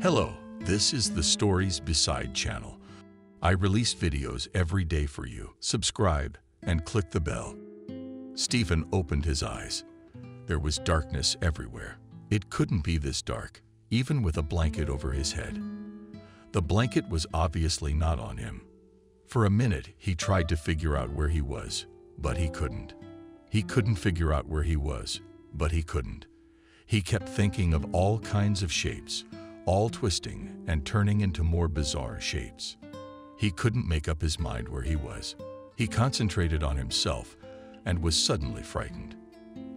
Hello, this is the Stories Beside channel. I release videos every day for you. Subscribe and click the bell. Stephen opened his eyes. There was darkness everywhere. It couldn't be this dark, even with a blanket over his head. The blanket was obviously not on him. For a minute, he tried to figure out where he was, but he couldn't. He couldn't figure out where he was, but he couldn't. He kept thinking of all kinds of shapes, all twisting and turning into more bizarre shapes. He couldn't make up his mind where he was. He concentrated on himself and was suddenly frightened.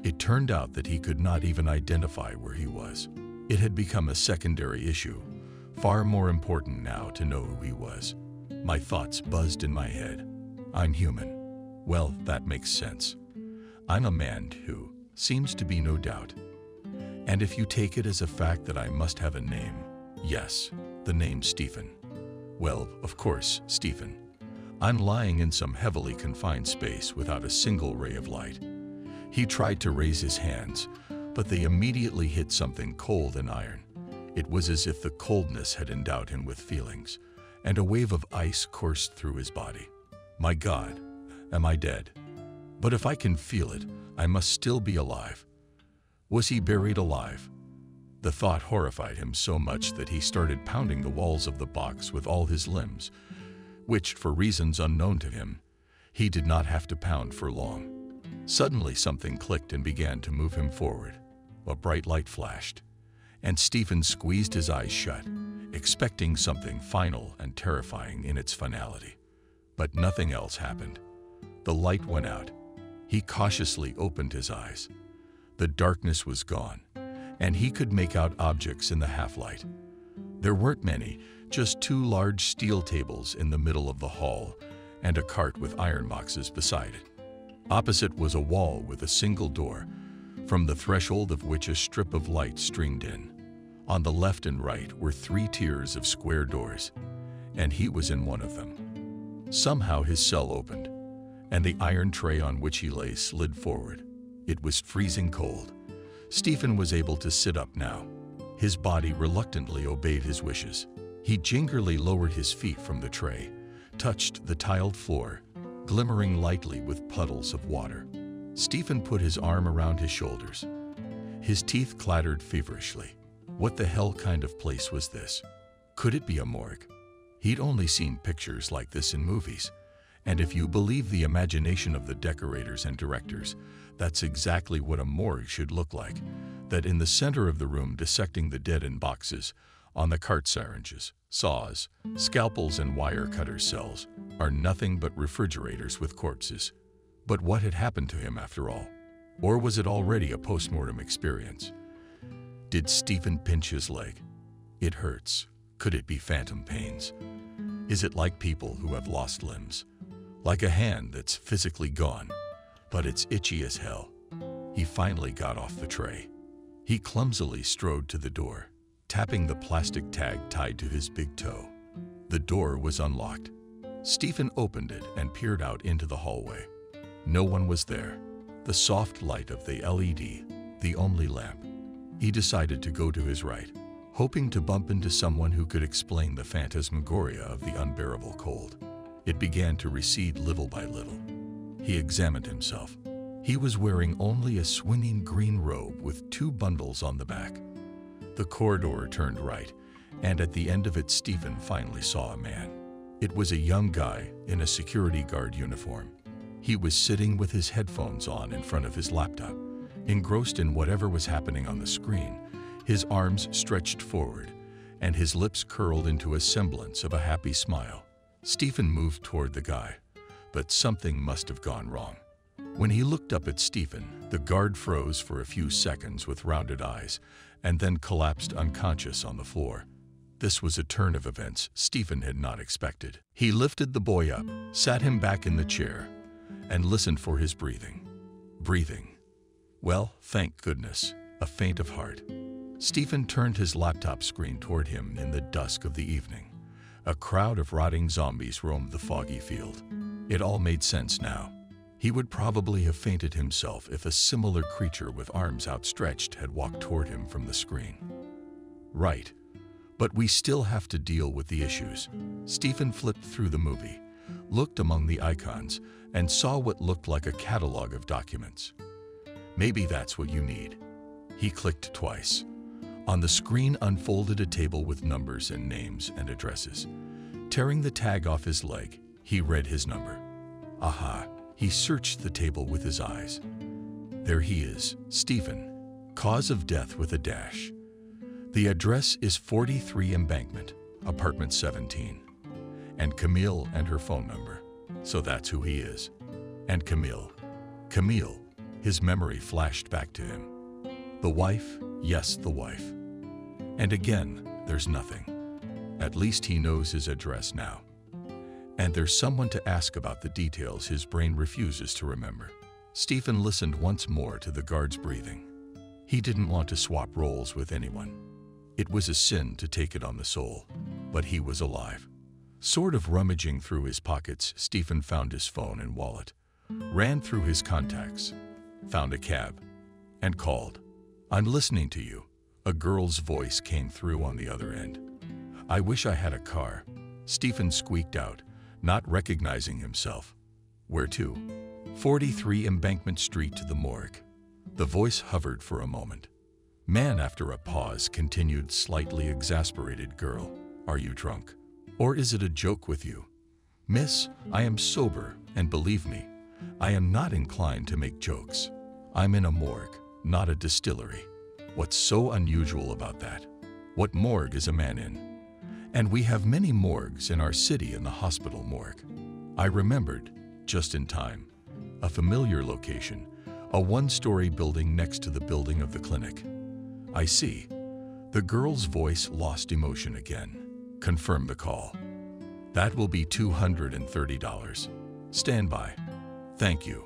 It turned out that he could not even identify where he was. It had become a secondary issue, far more important now to know who he was. My thoughts buzzed in my head. I'm human. Well, that makes sense. I'm a man who seems to be no doubt. And if you take it as a fact that I must have a name, yes, the name Stephen. Well, of course, Stephen. I'm lying in some heavily confined space without a single ray of light. He tried to raise his hands, but they immediately hit something cold and iron. It was as if the coldness had endowed him with feelings, and a wave of ice coursed through his body. My God, am I dead? But if I can feel it, I must still be alive. Was he buried alive? The thought horrified him so much that he started pounding the walls of the box with all his limbs, which, for reasons unknown to him, he did not have to pound for long. Suddenly something clicked and began to move him forward. A bright light flashed, and Stephen squeezed his eyes shut, expecting something final and terrifying in its finality. But nothing else happened. The light went out. He cautiously opened his eyes. The darkness was gone, and he could make out objects in the half-light. There weren't many, just two large steel tables in the middle of the hall and a cart with iron boxes beside it. Opposite was a wall with a single door, from the threshold of which a strip of light streamed in. On the left and right were three tiers of square doors, and he was in one of them. Somehow his cell opened, and the iron tray on which he lay slid forward. It was freezing cold. Stephen was able to sit up now. His body reluctantly obeyed his wishes. He gingerly lowered his feet from the tray, touched the tiled floor, glimmering lightly with puddles of water. Stephen put his arm around his shoulders. His teeth clattered feverishly. What the hell kind of place was this? Could it be a morgue? He'd only seen pictures like this in movies. And if you believe the imagination of the decorators and directors, that's exactly what a morgue should look like. That in the center of the room, dissecting the dead in boxes, on the cart syringes, saws, scalpels and wire cutter cells, are nothing but refrigerators with corpses. But what had happened to him after all? Or was it already a post-mortem experience? Did Stephen pinch his leg? It hurts. Could it be phantom pains? Is it like people who have lost limbs? Like a hand that's physically gone, but it's itchy as hell. He finally got off the tray. He clumsily strode to the door, tapping the plastic tag tied to his big toe. The door was unlocked. Stephen opened it and peered out into the hallway. No one was there. The soft light of the LED, the only lamp. He decided to go to his right, hoping to bump into someone who could explain the phantasmagoria of the unbearable cold. It began to recede little by little. He examined himself. He was wearing only a swinging green robe with two bundles on the back. The corridor turned right, and at the end of it, Stephen finally saw a man. It was a young guy in a security guard uniform. He was sitting with his headphones on in front of his laptop, engrossed in whatever was happening on the screen. His arms stretched forward, and his lips curled into a semblance of a happy smile. Stephen moved toward the guy, but something must have gone wrong. When he looked up at Stephen, the guard froze for a few seconds with rounded eyes and then collapsed unconscious on the floor. This was a turn of events Stephen had not expected. He lifted the boy up, sat him back in the chair, and listened for his breathing. Breathing. Well, thank goodness, a faint of heart. Stephen turned his laptop screen toward him in the dusk of the evening. A crowd of rotting zombies roamed the foggy field. It all made sense now. He would probably have fainted himself if a similar creature with arms outstretched had walked toward him from the screen. Right. But we still have to deal with the issues. Stephen flipped through the movie, looked among the icons, and saw what looked like a catalog of documents. Maybe that's what you need. He clicked twice. On the screen unfolded a table with numbers and names and addresses. Tearing the tag off his leg, he read his number. Aha! He searched the table with his eyes. There he is, Stephen. Cause of death with a dash. The address is 43 Embankment, apartment 17. And Camille and her phone number. So that's who he is. And Camille. Camille. His memory flashed back to him. The wife, yes, the wife. And again, there's nothing. At least he knows his address now. And there's someone to ask about the details his brain refuses to remember. Stephen listened once more to the guard's breathing. He didn't want to swap roles with anyone. It was a sin to take it on the soul, but he was alive. Sort of rummaging through his pockets, Stephen found his phone and wallet, ran through his contacts, found a cab, and called. I'm listening to you. A girl's voice came through on the other end. I wish I had a car, Stephen squeaked out, not recognizing himself. Where to? 43 Embankment Street to the morgue. The voice hovered for a moment. Man, after a pause, continued, slightly exasperated girl. Are you drunk? Or is it a joke with you? Miss, I am sober, and believe me, I am not inclined to make jokes. I'm in a morgue, not a distillery. What's so unusual about that? What morgue is a man in? And we have many morgues in our city in the hospital morgue. I remembered, just in time, a familiar location, a one-story building next to the building of the clinic. I see. The girl's voice lost emotion again. Confirm the call. That will be $230. Stand by. Thank you.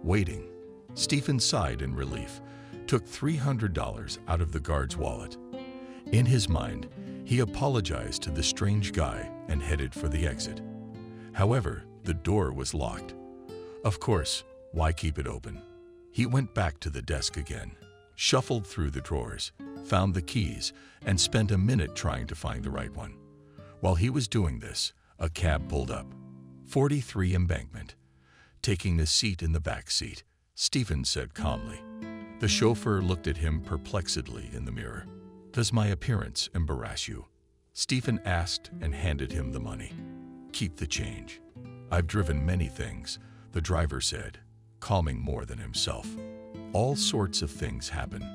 Waiting. Stephen sighed in relief, took $300 out of the guard's wallet. In his mind, he apologized to the strange guy and headed for the exit. However, the door was locked. Of course, why keep it open? He went back to the desk again, shuffled through the drawers, found the keys, and spent a minute trying to find the right one. While he was doing this, a cab pulled up. 43 Embankment. Taking a seat in the back seat, Stephen said calmly. The chauffeur looked at him perplexedly in the mirror. Does my appearance embarrass you? Stephen asked and handed him the money. Keep the change. I've driven many things, the driver said, calming more than himself. All sorts of things happen.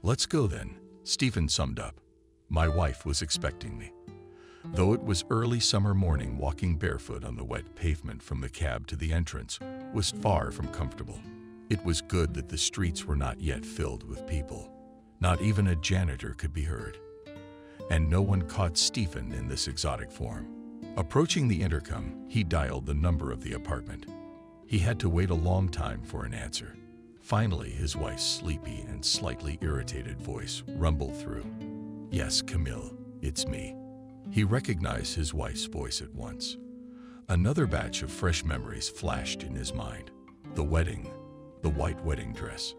Let's go then, Stephen summed up. My wife was expecting me. Though it was early summer morning, walking barefoot on the wet pavement from the cab to the entrance was far from comfortable. It was good that the streets were not yet filled with people. Not even a janitor could be heard. And no one caught Stephen in this exotic form. Approaching the intercom, he dialed the number of the apartment. He had to wait a long time for an answer. Finally, his wife's sleepy and slightly irritated voice rumbled through. Yes, Camille, it's me. He recognized his wife's voice at once. Another batch of fresh memories flashed in his mind. The wedding, the white wedding dress.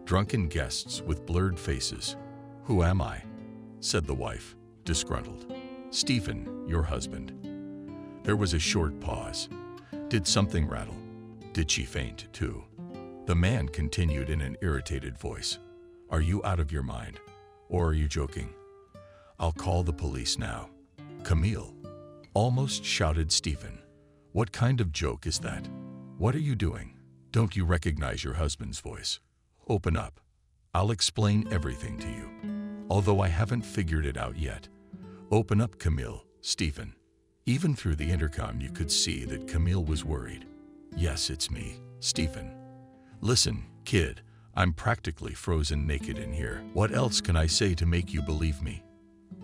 Drunken guests with blurred faces. Who am I? Said the wife, disgruntled. Stephen, your husband. There was a short pause. Did something rattle? Did she faint too? The man continued in an irritated voice. Are you out of your mind? Or are you joking? I'll call the police now. Camille, almost shouted Stephen. What kind of joke is that? What are you doing? Don't you recognize your husband's voice? Open up. I'll explain everything to you. Although I haven't figured it out yet. Open up, Camille, Stephen. Even through the intercom you could see that Camille was worried. Yes, it's me, Stephen. Listen, kid, I'm practically frozen naked in here. What else can I say to make you believe me?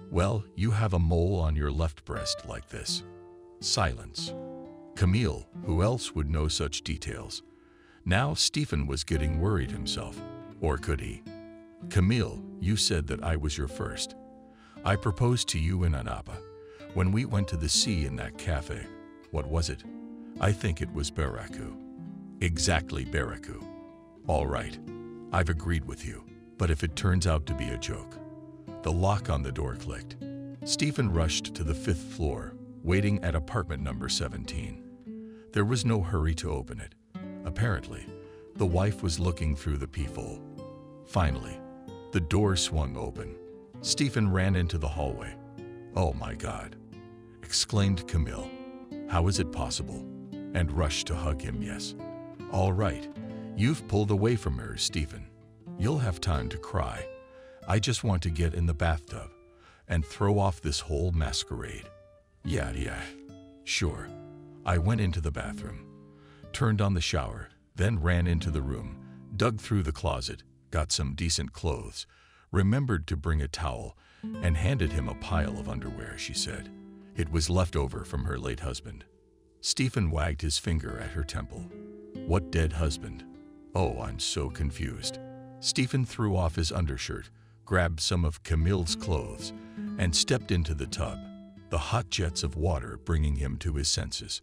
Well, you have a mole on your left breast like this. Silence. Camille, who else would know such details? Now Stephen was getting worried himself. Or could he? Camille, you said that I was your first. I proposed to you in Anapa. When we went to the sea in that cafe. What was it? I think it was Baraku. Exactly, Baraku. All right. I've agreed with you. But if it turns out to be a joke. The lock on the door clicked. Stephen rushed to the 5th floor, waiting at apartment number 17. There was no hurry to open it. Apparently, the wife was looking through the peephole. Finally, the door swung open. Stephen ran into the hallway. "Oh my God," exclaimed Camille. "How is it possible?" And rushed to hug him. "Yes. All right. You've pulled away from her, Stephen. You'll have time to cry. I just want to get in the bathtub and throw off this whole masquerade." Yeah, sure. I went into the bathroom, turned on the shower, then ran into the room, dug through the closet, got some decent clothes, remembered to bring a towel, and handed him a pile of underwear, she said. It was left over from her late husband. Stephen wagged his finger at her temple. "What dead husband? Oh, I'm so confused." Stephen threw off his undershirt, grabbed some of Camille's clothes, and stepped into the tub, the hot jets of water bringing him to his senses.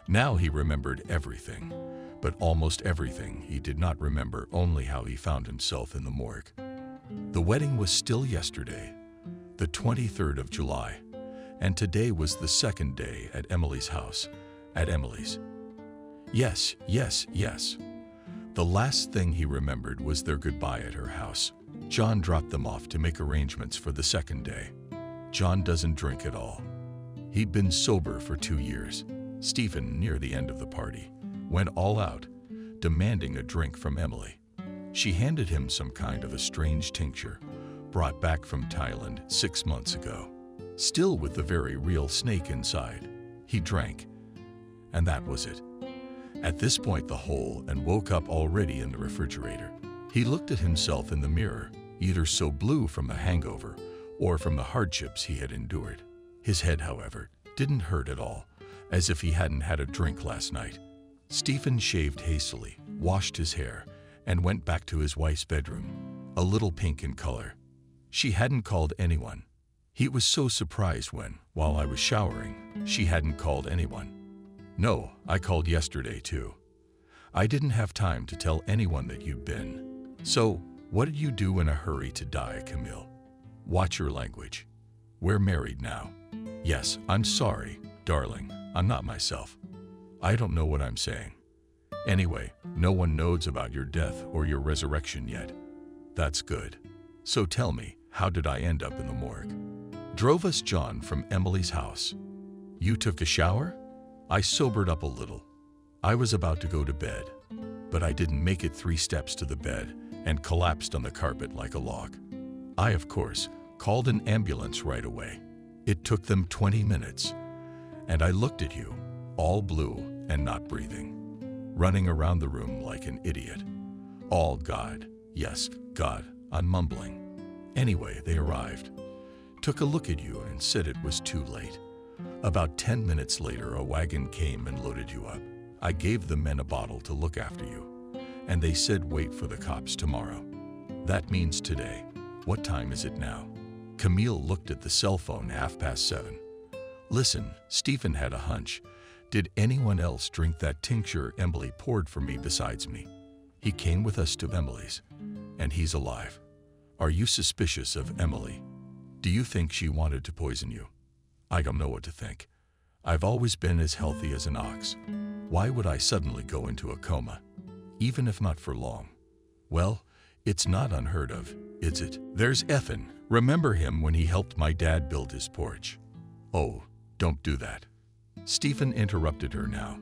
Now he remembered everything, but almost everything he did not remember, only how he found himself in the morgue. The wedding was still yesterday, the 23rd of July, and today was the second day at Emily's house, at Emily's. Yes. The last thing he remembered was their goodbye at her house. John dropped them off to make arrangements for the second day. John doesn't drink at all. He'd been sober for 2 years. Stephen, near the end of the party, went all out, demanding a drink from Emily. She handed him some kind of a strange tincture, brought back from Thailand 6 months ago, still with the very real snake inside. He drank, and that was it. At this point, the whole and woke up already in the refrigerator. He looked at himself in the mirror, either so blue from a hangover or from the hardships he had endured. His head, however, didn't hurt at all, as if he hadn't had a drink last night. Stephen shaved hastily, washed his hair, and went back to his wife's bedroom, a little pink in color. She hadn't called anyone. He was so surprised when, while I was showering, she hadn't called anyone. "No, I called yesterday too. I didn't have time to tell anyone that you'd been. So, what did you do in a hurry to die, Camille? Watch your language. We're married now." "Yes, I'm sorry, darling. I'm not myself. I don't know what I'm saying. Anyway, no one knows about your death or your resurrection yet. That's good. So tell me, how did I end up in the morgue?" "Drove us John from Emily's house." "You took a shower?" I sobered up a little. I was about to go to bed, but I didn't make it 3 steps to the bed and collapsed on the carpet like a log. I, of course, called an ambulance right away. It took them 20 minutes, and I looked at you, all blue and not breathing, running around the room like an idiot. All God, yes, God, I'm mumbling. Anyway, they arrived, took a look at you and said it was too late. About 10 minutes later, a wagon came and loaded you up. I gave the men a bottle to look after you, and they said wait for the cops tomorrow. That means today. What time is it now? Camille looked at the cell phone, 7:30. Listen, Stephen had a hunch. Did anyone else drink that tincture Emily poured for me besides me? He came with us to Emily's, and he's alive. Are you suspicious of Emily? Do you think she wanted to poison you? I don't know what to think. I've always been as healthy as an ox. Why would I suddenly go into a coma, even if not for long? Well, it's not unheard of, is it? There's Ethan. Remember him when he helped my dad build his porch? Oh, don't do that. Stephen interrupted her now.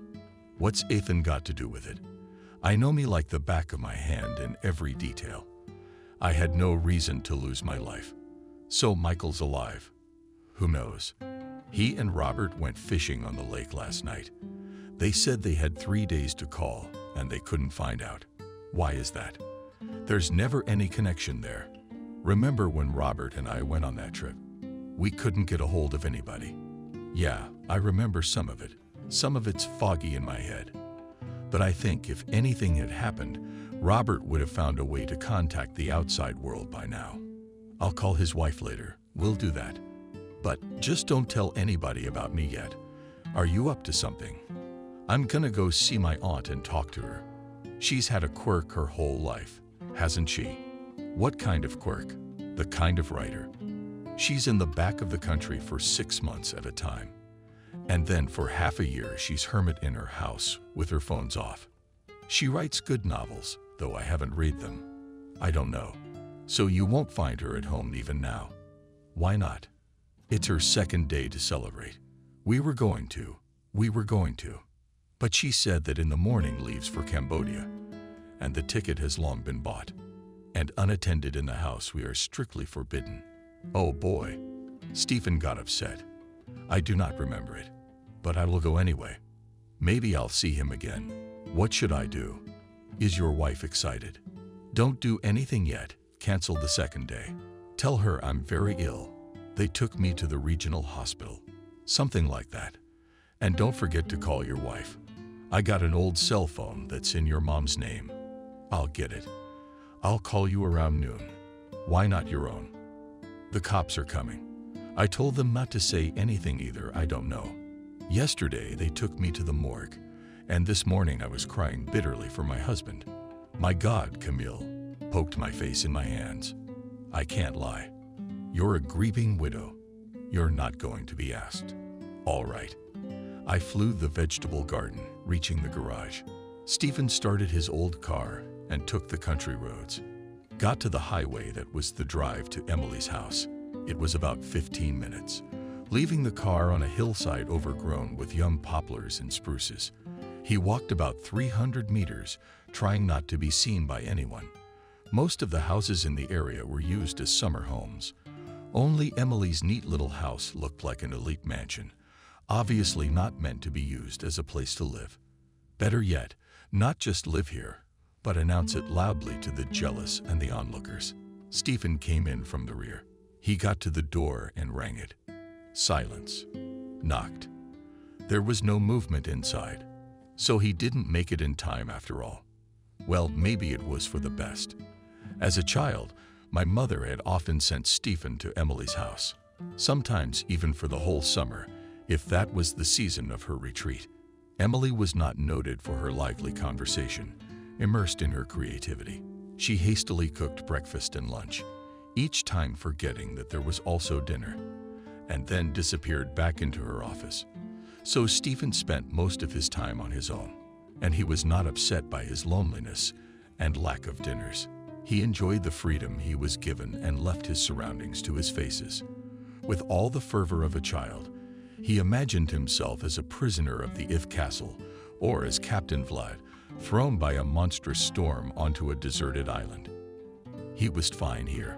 What's Ethan got to do with it? I know me like the back of my hand in every detail. I had no reason to lose my life. So Michael's alive. Who knows? He and Robert went fishing on the lake last night. They said they had 3 days to call, and they couldn't find out. Why is that? There's never any connection there. Remember when Robert and I went on that trip? We couldn't get a hold of anybody. Yeah, I remember some of it. Some of it's foggy in my head. But I think if anything had happened, Robert would have found a way to contact the outside world by now. I'll call his wife later. We'll do that. But just don't tell anybody about me yet. Are you up to something? I'm gonna go see my aunt and talk to her. She's had a quirk her whole life, hasn't she? What kind of quirk? The kind of writer. She's in the back of the country for 6 months at a time. And then for half a year, she's hermit in her house with her phones off. She writes good novels, though I haven't read them. I don't know. So you won't find her at home even now. Why not? It's her second day to celebrate. We were going to. But she said that in the morning leaves for Cambodia, and the ticket has long been bought. And unattended in the house we are strictly forbidden. Oh boy. Stephen got upset. I do not remember it, but I will go anyway. Maybe I'll see him again. What should I do? Is your wife excited? Don't do anything yet. Cancel the second day. Tell her I'm very ill. They took me to the regional hospital. Something like that. And don't forget to call your wife. I got an old cell phone that's in your mom's name. I'll get it. I'll call you around noon. Why not your own? The cops are coming. I told them not to say anything either. I don't know. Yesterday they took me to the morgue, and this morning I was crying bitterly for my husband. My God, Camille, poked my face in my hands. I can't lie. You're a grieving widow. You're not going to be asked. All right. I flew the vegetable garden, reaching the garage. Stephen started his old car and took the country roads. Got to the highway that was the drive to Emily's house. It was about 15 minutes. Leaving the car on a hillside overgrown with young poplars and spruces. He walked about 300 meters, trying not to be seen by anyone. Most of the houses in the area were used as summer homes. Only Emily's neat little house looked like an elite mansion, obviously not meant to be used as a place to live. Better yet, not just live here, but announce it loudly to the jealous and the onlookers. Stephen came in from the rear. He got to the door and rang it. Silence. Knocked. There was no movement inside, so he didn't make it in time after all. Well, maybe it was for the best. As a child, my mother had often sent Stephen to Emily's house, sometimes even for the whole summer, if that was the season of her retreat. Emily was not noted for her lively conversation, immersed in her creativity. She hastily cooked breakfast and lunch, each time forgetting that there was also dinner, and then disappeared back into her office. So Stephen spent most of his time on his own, and he was not upset by his loneliness and lack of dinners. He enjoyed the freedom he was given and left his surroundings to his faces. With all the fervor of a child, he imagined himself as a prisoner of the If Castle, or as Captain Vlad, thrown by a monstrous storm onto a deserted island. He was fine here.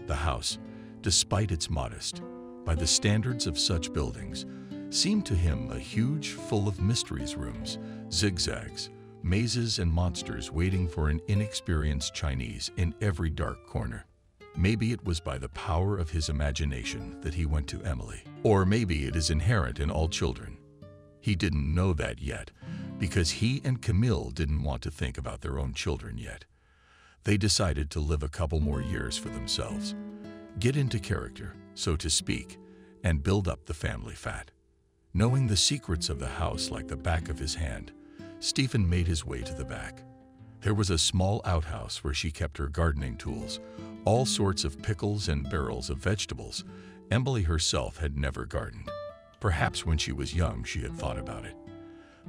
The house, despite its modest, by the standards of such buildings, seemed to him a huge, full of mysteries rooms, zigzags, mazes and monsters waiting for an inexperienced Chinese in every dark corner. Maybe it was by the power of his imagination that he went to Emily. Or maybe it is inherent in all children. He didn't know that yet, because he and Camille didn't want to think about their own children yet. They decided to live a couple more years for themselves, get into character, so to speak, and build up the family fat. Knowing the secrets of the house like the back of his hand, Stephen made his way to the back. There was a small outhouse where she kept her gardening tools, all sorts of pickles and barrels of vegetables. Emily herself had never gardened. Perhaps when she was young she had thought about it.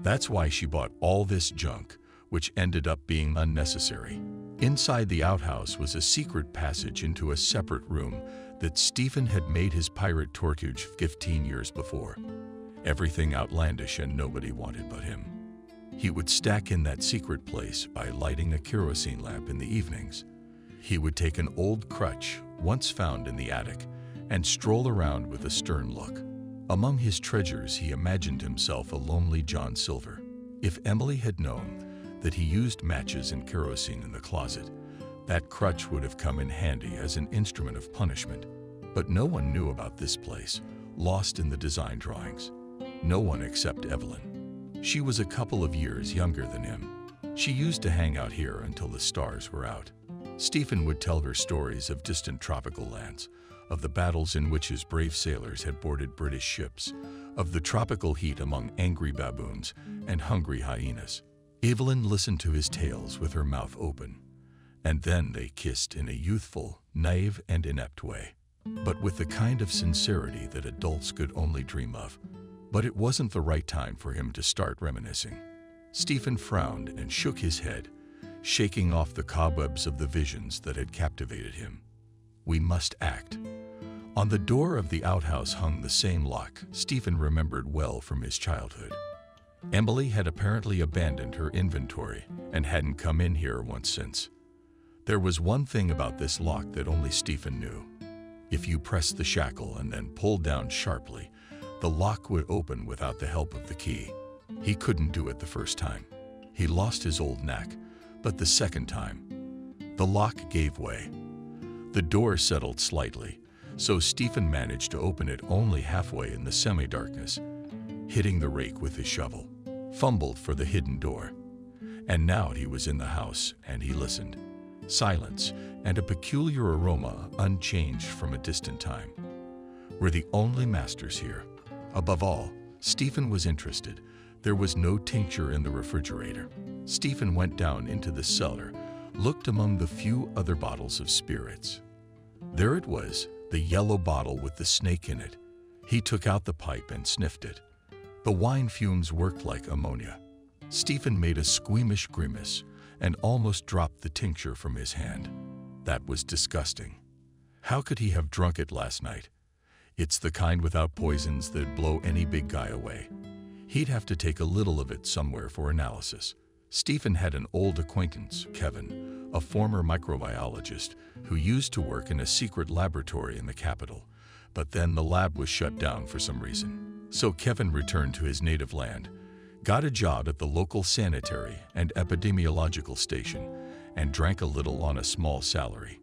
That's why she bought all this junk, which ended up being unnecessary. Inside the outhouse was a secret passage into a separate room that Stephen had made his pirate tortuge 15 years before. Everything outlandish and nobody wanted but him. He would stack in that secret place by lighting a kerosene lamp in the evenings. He would take an old crutch, once found in the attic, and stroll around with a stern look. Among his treasures, he imagined himself a lonely John Silver. If Emily had known that he used matches and kerosene in the closet, that crutch would have come in handy as an instrument of punishment. But no one knew about this place, lost in the design drawings. No one except Evelyn. She was a couple of years younger than him. She used to hang out here until the stars were out. Stephen would tell her stories of distant tropical lands, of the battles in which his brave sailors had boarded British ships, of the tropical heat among angry baboons and hungry hyenas. Evelyn listened to his tales with her mouth open, and then they kissed in a youthful, naive, and inept way. but with the kind of sincerity that adults could only dream of. But it wasn't the right time for him to start reminiscing. Stephen frowned and shook his head, shaking off the cobwebs of the visions that had captivated him. We must act. On the door of the outhouse hung the same lock Stephen remembered well from his childhood. Emily had apparently abandoned her inventory and hadn't come in here once since. There was one thing about this lock that only Stephen knew. If you pressed the shackle and then pulled down sharply, the lock would open without the help of the key. He couldn't do it the first time. He lost his old knack, but the second time, the lock gave way. The door settled slightly, so Stephen managed to open it only halfway in the semi-darkness, hitting the rake with his shovel, fumbled for the hidden door. And now he was in the house, and he listened. Silence and a peculiar aroma unchanged from a distant time. We're the only masters here. Above all, Stephen was interested. There was no tincture in the refrigerator. Stephen went down into the cellar, looked among the few other bottles of spirits. There it was, the yellow bottle with the snake in it. He took out the pipe and sniffed it. The wine fumes worked like ammonia. Stephen made a squeamish grimace and almost dropped the tincture from his hand. That was disgusting. How could he have drunk it last night? It's the kind without poisons that'd blow any big guy away. He'd have to take a little of it somewhere for analysis. Stephen had an old acquaintance, Kevin, a former microbiologist who used to work in a secret laboratory in the capital, but then the lab was shut down for some reason. So Kevin returned to his native land, got a job at the local sanitary and epidemiological station, and drank a little on a small salary.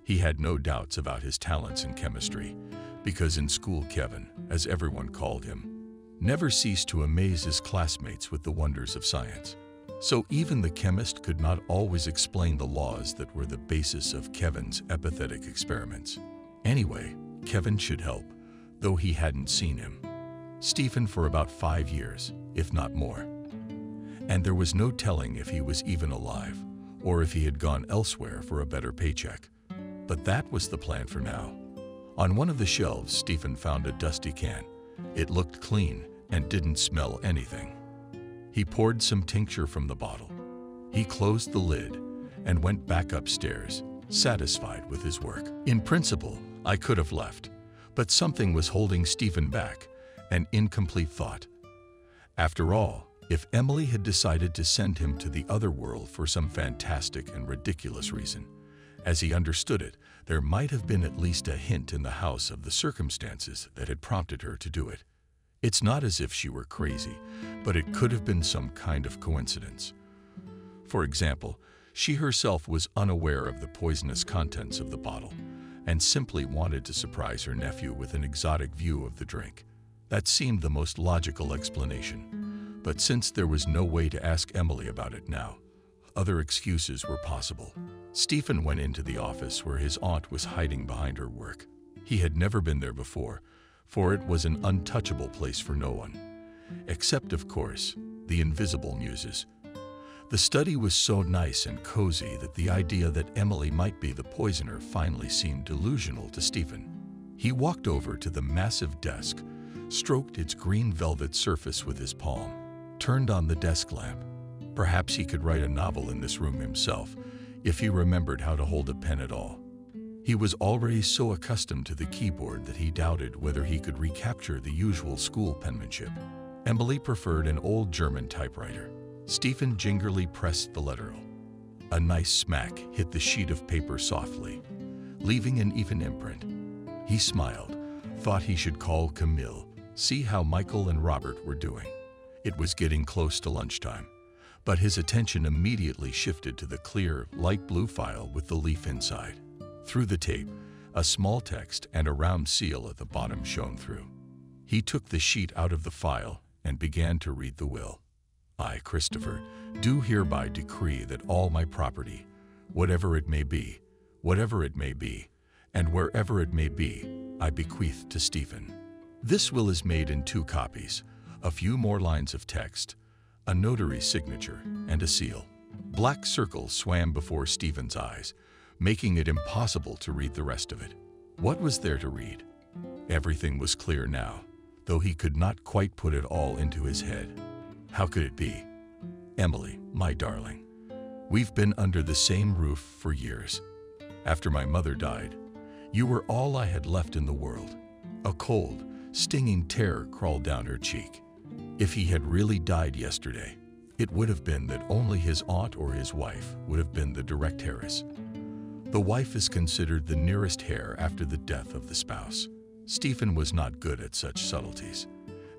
He had no doubts about his talents in chemistry, because in school Kevin, as everyone called him, never ceased to amaze his classmates with the wonders of science. So even the chemist could not always explain the laws that were the basis of Kevin's epithetic experiments. Anyway, Kevin should help, though he hadn't seen him. Stephen for about 5 years, if not more. And there was no telling if he was even alive, or if he had gone elsewhere for a better paycheck. But that was the plan for now. On one of the shelves, Stephen found a dusty can. It looked clean and didn't smell anything. He poured some tincture from the bottle. He closed the lid and went back upstairs, satisfied with his work. In principle, I could have left, but something was holding Stephen back, an incomplete thought. After all, if Emily had decided to send him to the other world for some fantastic and ridiculous reason, as he understood it, there might have been at least a hint in the house of the circumstances that had prompted her to do it. It's not as if she were crazy, but it could have been some kind of coincidence. For example, she herself was unaware of the poisonous contents of the bottle and simply wanted to surprise her nephew with an exotic view of the drink. That seemed the most logical explanation. But since there was no way to ask Emily about it now, other excuses were possible. Stephen went into the office where his aunt was hiding behind her work. He had never been there before, for it was an untouchable place for no one, except, of course, the invisible muses. The study was so nice and cozy that the idea that Emily might be the poisoner finally seemed delusional to Stephen. He walked over to the massive desk, stroked its green velvet surface with his palm, turned on the desk lamp. Perhaps he could write a novel in this room himself, if he remembered how to hold a pen at all. He was already so accustomed to the keyboard that he doubted whether he could recapture the usual school penmanship. Emily preferred an old German typewriter. Stephen gingerly pressed the letter O. A nice smack hit the sheet of paper softly, leaving an even imprint. He smiled, thought he should call Camille, see how Michael and Robert were doing. It was getting close to lunchtime, but his attention immediately shifted to the clear, light blue file with the leaf inside. Through the tape, a small text and a round seal at the bottom shone through. He took the sheet out of the file and began to read the will. I, Christopher, do hereby decree that all my property, whatever it may be, and wherever it may be, I bequeath to Stephen. This will is made in 2 copies, a few more lines of text, a notary's signature, and a seal. Black circles swam before Stephen's eyes, making it impossible to read the rest of it. What was there to read? Everything was clear now, though he could not quite put it all into his head. How could it be? Emily, my darling, we've been under the same roof for years. After my mother died, you were all I had left in the world. A cold, stinging terror crawled down her cheek. If he had really died yesterday, it would have been that only his aunt or his wife would have been the direct heiress. The wife is considered the nearest heir after the death of the spouse. Stephen was not good at such subtleties.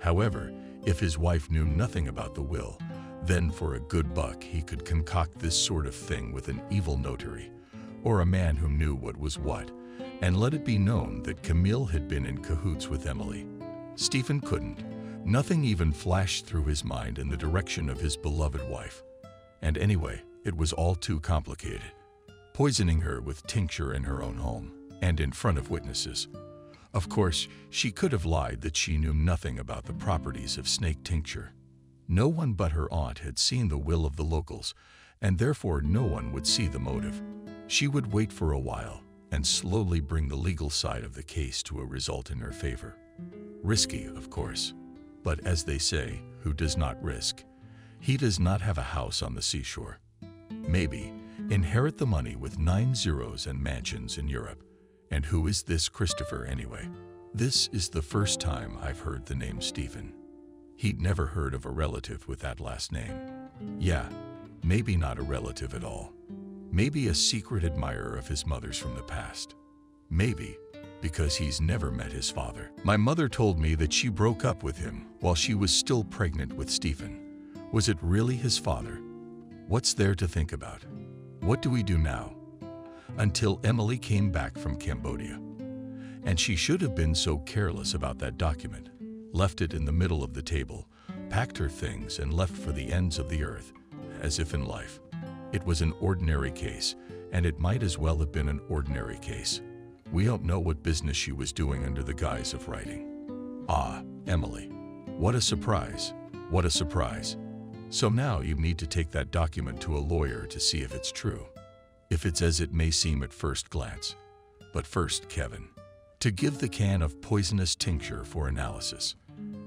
However, if his wife knew nothing about the will, then for a good buck he could concoct this sort of thing with an evil notary, or a man who knew what was what, and let it be known that Camille had been in cahoots with Emily. Stephen couldn't. Nothing even flashed through his mind in the direction of his beloved wife. And anyway, it was all too complicated. Poisoning her with tincture in her own home, and in front of witnesses. Of course, she could have lied that she knew nothing about the properties of snake tincture. No one but her aunt had seen the will of the locals, and therefore no one would see the motive. She would wait for a while and slowly bring the legal side of the case to a result in her favor. Risky, of course, but as they say, who does not risk? He does not have a house on the seashore. Maybe inherit the money with 9 zeros and mansions in Europe. And who is this Christopher anyway? This is the first time I've heard the name Stephen. He'd never heard of a relative with that last name. Yeah, maybe not a relative at all. Maybe a secret admirer of his mother's from the past. Maybe because he's never met his father. My mother told me that she broke up with him while she was still pregnant with Stephen. Was it really his father? What's there to think about? What do we do now? Until Emily came back from Cambodia. And she should have been so careless about that document, left it in the middle of the table, packed her things and left for the ends of the earth, as if in life. It was an ordinary case, and it might as well have been an ordinary case. We don't know what business she was doing under the guise of writing. Ah, Emily. What a surprise. What a surprise. So now you need to take that document to a lawyer to see if it's true. If it's as it may seem at first glance. But first, Kevin, to give the can of poisonous tincture for analysis.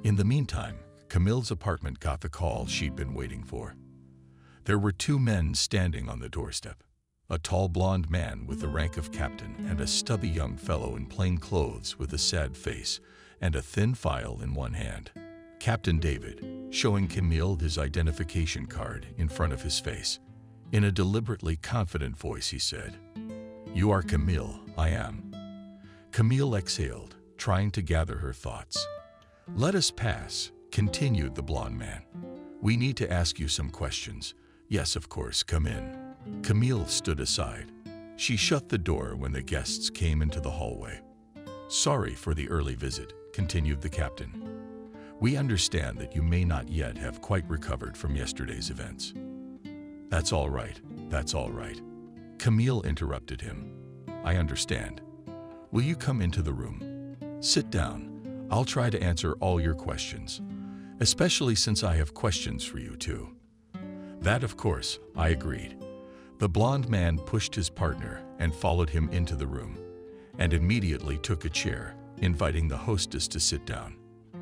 In the meantime, Camille's apartment got the call she'd been waiting for. There were 2 men standing on the doorstep. A tall blonde man with the rank of captain and a stubby young fellow in plain clothes with a sad face and a thin file in one hand. Captain David, showing Camille his identification card in front of his face. In a deliberately confident voice, he said, "You are Camille, I am." Camille exhaled, trying to gather her thoughts. "Let us pass," continued the blonde man. "We need to ask you some questions." "Yes, of course, come in." Camille stood aside. She shut the door when the guests came into the hallway. "Sorry for the early visit," continued the captain. "We understand that you may not yet have quite recovered from yesterday's events." That's all right. Camille interrupted him. "I understand. Will you come into the room? Sit down. I'll try to answer all your questions, especially since I have questions for you too." That, of course, I agreed. The blonde man pushed his partner and followed him into the room, and immediately took a chair, inviting the hostess to sit down.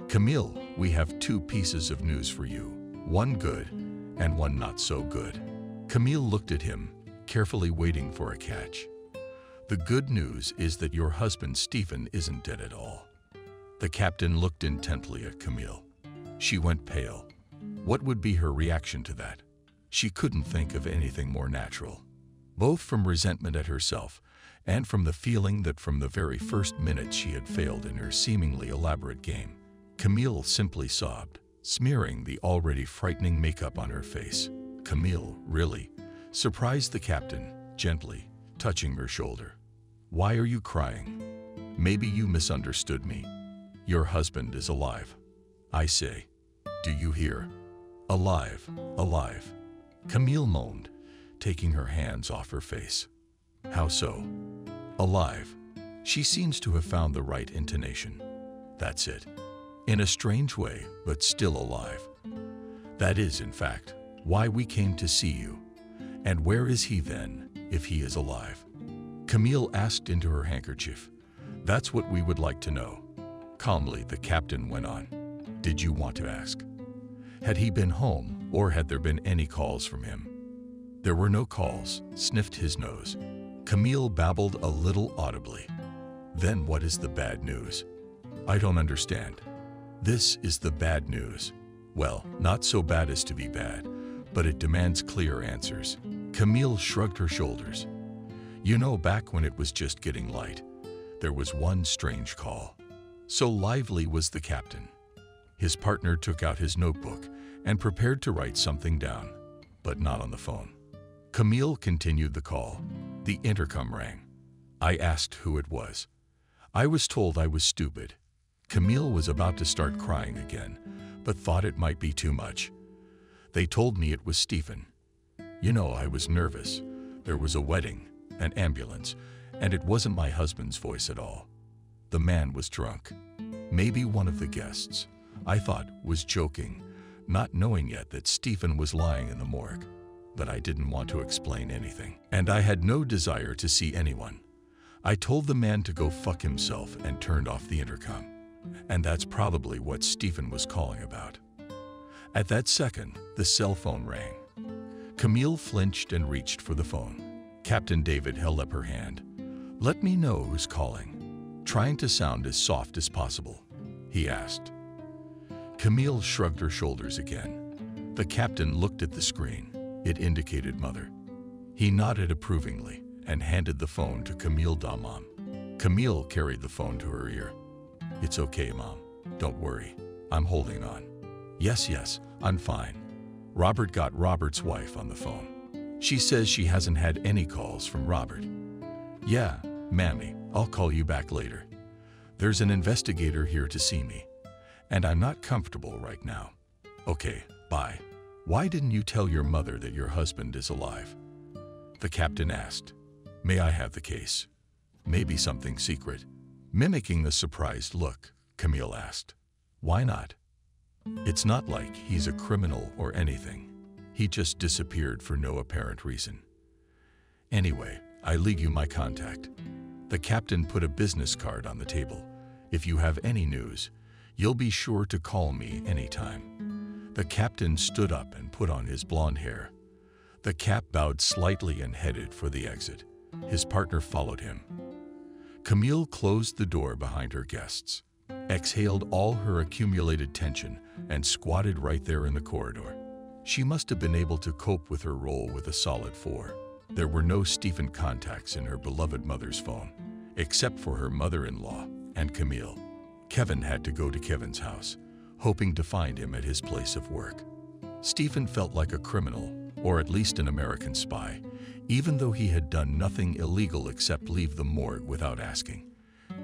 "Camille, we have 2 pieces of news for you, one good and one not so good." Camille looked at him, carefully waiting for a catch. "The good news is that your husband Stephen isn't dead at all." The captain looked intently at Camille. She went pale. What would be her reaction to that? She couldn't think of anything more natural. Both from resentment at herself and from the feeling that from the very first minute she had failed in her seemingly elaborate game. Camille simply sobbed, smearing the already frightening makeup on her face. "Camille, really?" surprised the captain, gently, touching her shoulder. "Why are you crying? Maybe you misunderstood me. Your husband is alive. I say, do you hear? Alive, alive." Camille moaned, taking her hands off her face. "How so?" "Alive." She seems to have found the right intonation. "That's it. In a strange way, but still alive. That is, in fact, why we came to see you. And where is he then, if he is alive?" Camille asked into her handkerchief. That's what we would like to know. Calmly, the captain went on. Did you want to ask? Had he been home, or had there been any calls from him? There were no calls, sniffed his nose. Camille babbled a little audibly. Then what is the bad news? I don't understand. This is the bad news. Well, not so bad as to be bad, but it demands clear answers. Camille shrugged her shoulders. You know, back when it was just getting light, there was one strange call. So lively was the captain. His partner took out his notebook and prepared to write something down, but not on the phone. Camille continued the call. The intercom rang. I asked who it was. I was told I was stupid. Camille was about to start crying again, but thought it might be too much. They told me it was Stephen. You know, I was nervous. There was a wedding, an ambulance, and it wasn't my husband's voice at all. The man was drunk. Maybe one of the guests, I thought, was joking, not knowing yet that Stephen was lying in the morgue. But I didn't want to explain anything, and I had no desire to see anyone. I told the man to go fuck himself and turned off the intercom. And that's probably what Stephen was calling about. At that second, the cell phone rang. Camille flinched and reached for the phone. Captain David held up her hand. Let me know who's calling. Trying to sound as soft as possible, he asked. Camille shrugged her shoulders again. The captain looked at the screen. It indicated Mother. He nodded approvingly and handed the phone to Camille Mom. Camille carried the phone to her ear. It's okay, Mom. Don't worry. I'm holding on. Yes, I'm fine. Robert got Robert's wife on the phone. She says she hasn't had any calls from Robert. Yeah, Mammy, I'll call you back later. There's an investigator here to see me, and I'm not comfortable right now. Okay, bye. Why didn't you tell your mother that your husband is alive? The captain asked. May I have the case? Maybe something secret. Mimicking the surprised look, Camille asked. Why not? It's not like he's a criminal or anything. He just disappeared for no apparent reason. Anyway, I leave you my contact. The captain put a business card on the table. If you have any news, you'll be sure to call me anytime. The captain stood up and put on his blonde hair. The cap bowed slightly and headed for the exit. His partner followed him. Camille closed the door behind her guests, exhaled all her accumulated tension, and squatted right there in the corridor. She must have been able to cope with her role with a solid 4. There were no Stephen contacts in her beloved mother's phone, except for her mother-in-law and Camille. Kevin had to go to Kevin's house, hoping to find him at his place of work. Stephen felt like a criminal, or at least an American spy, even though he had done nothing illegal except leave the morgue without asking.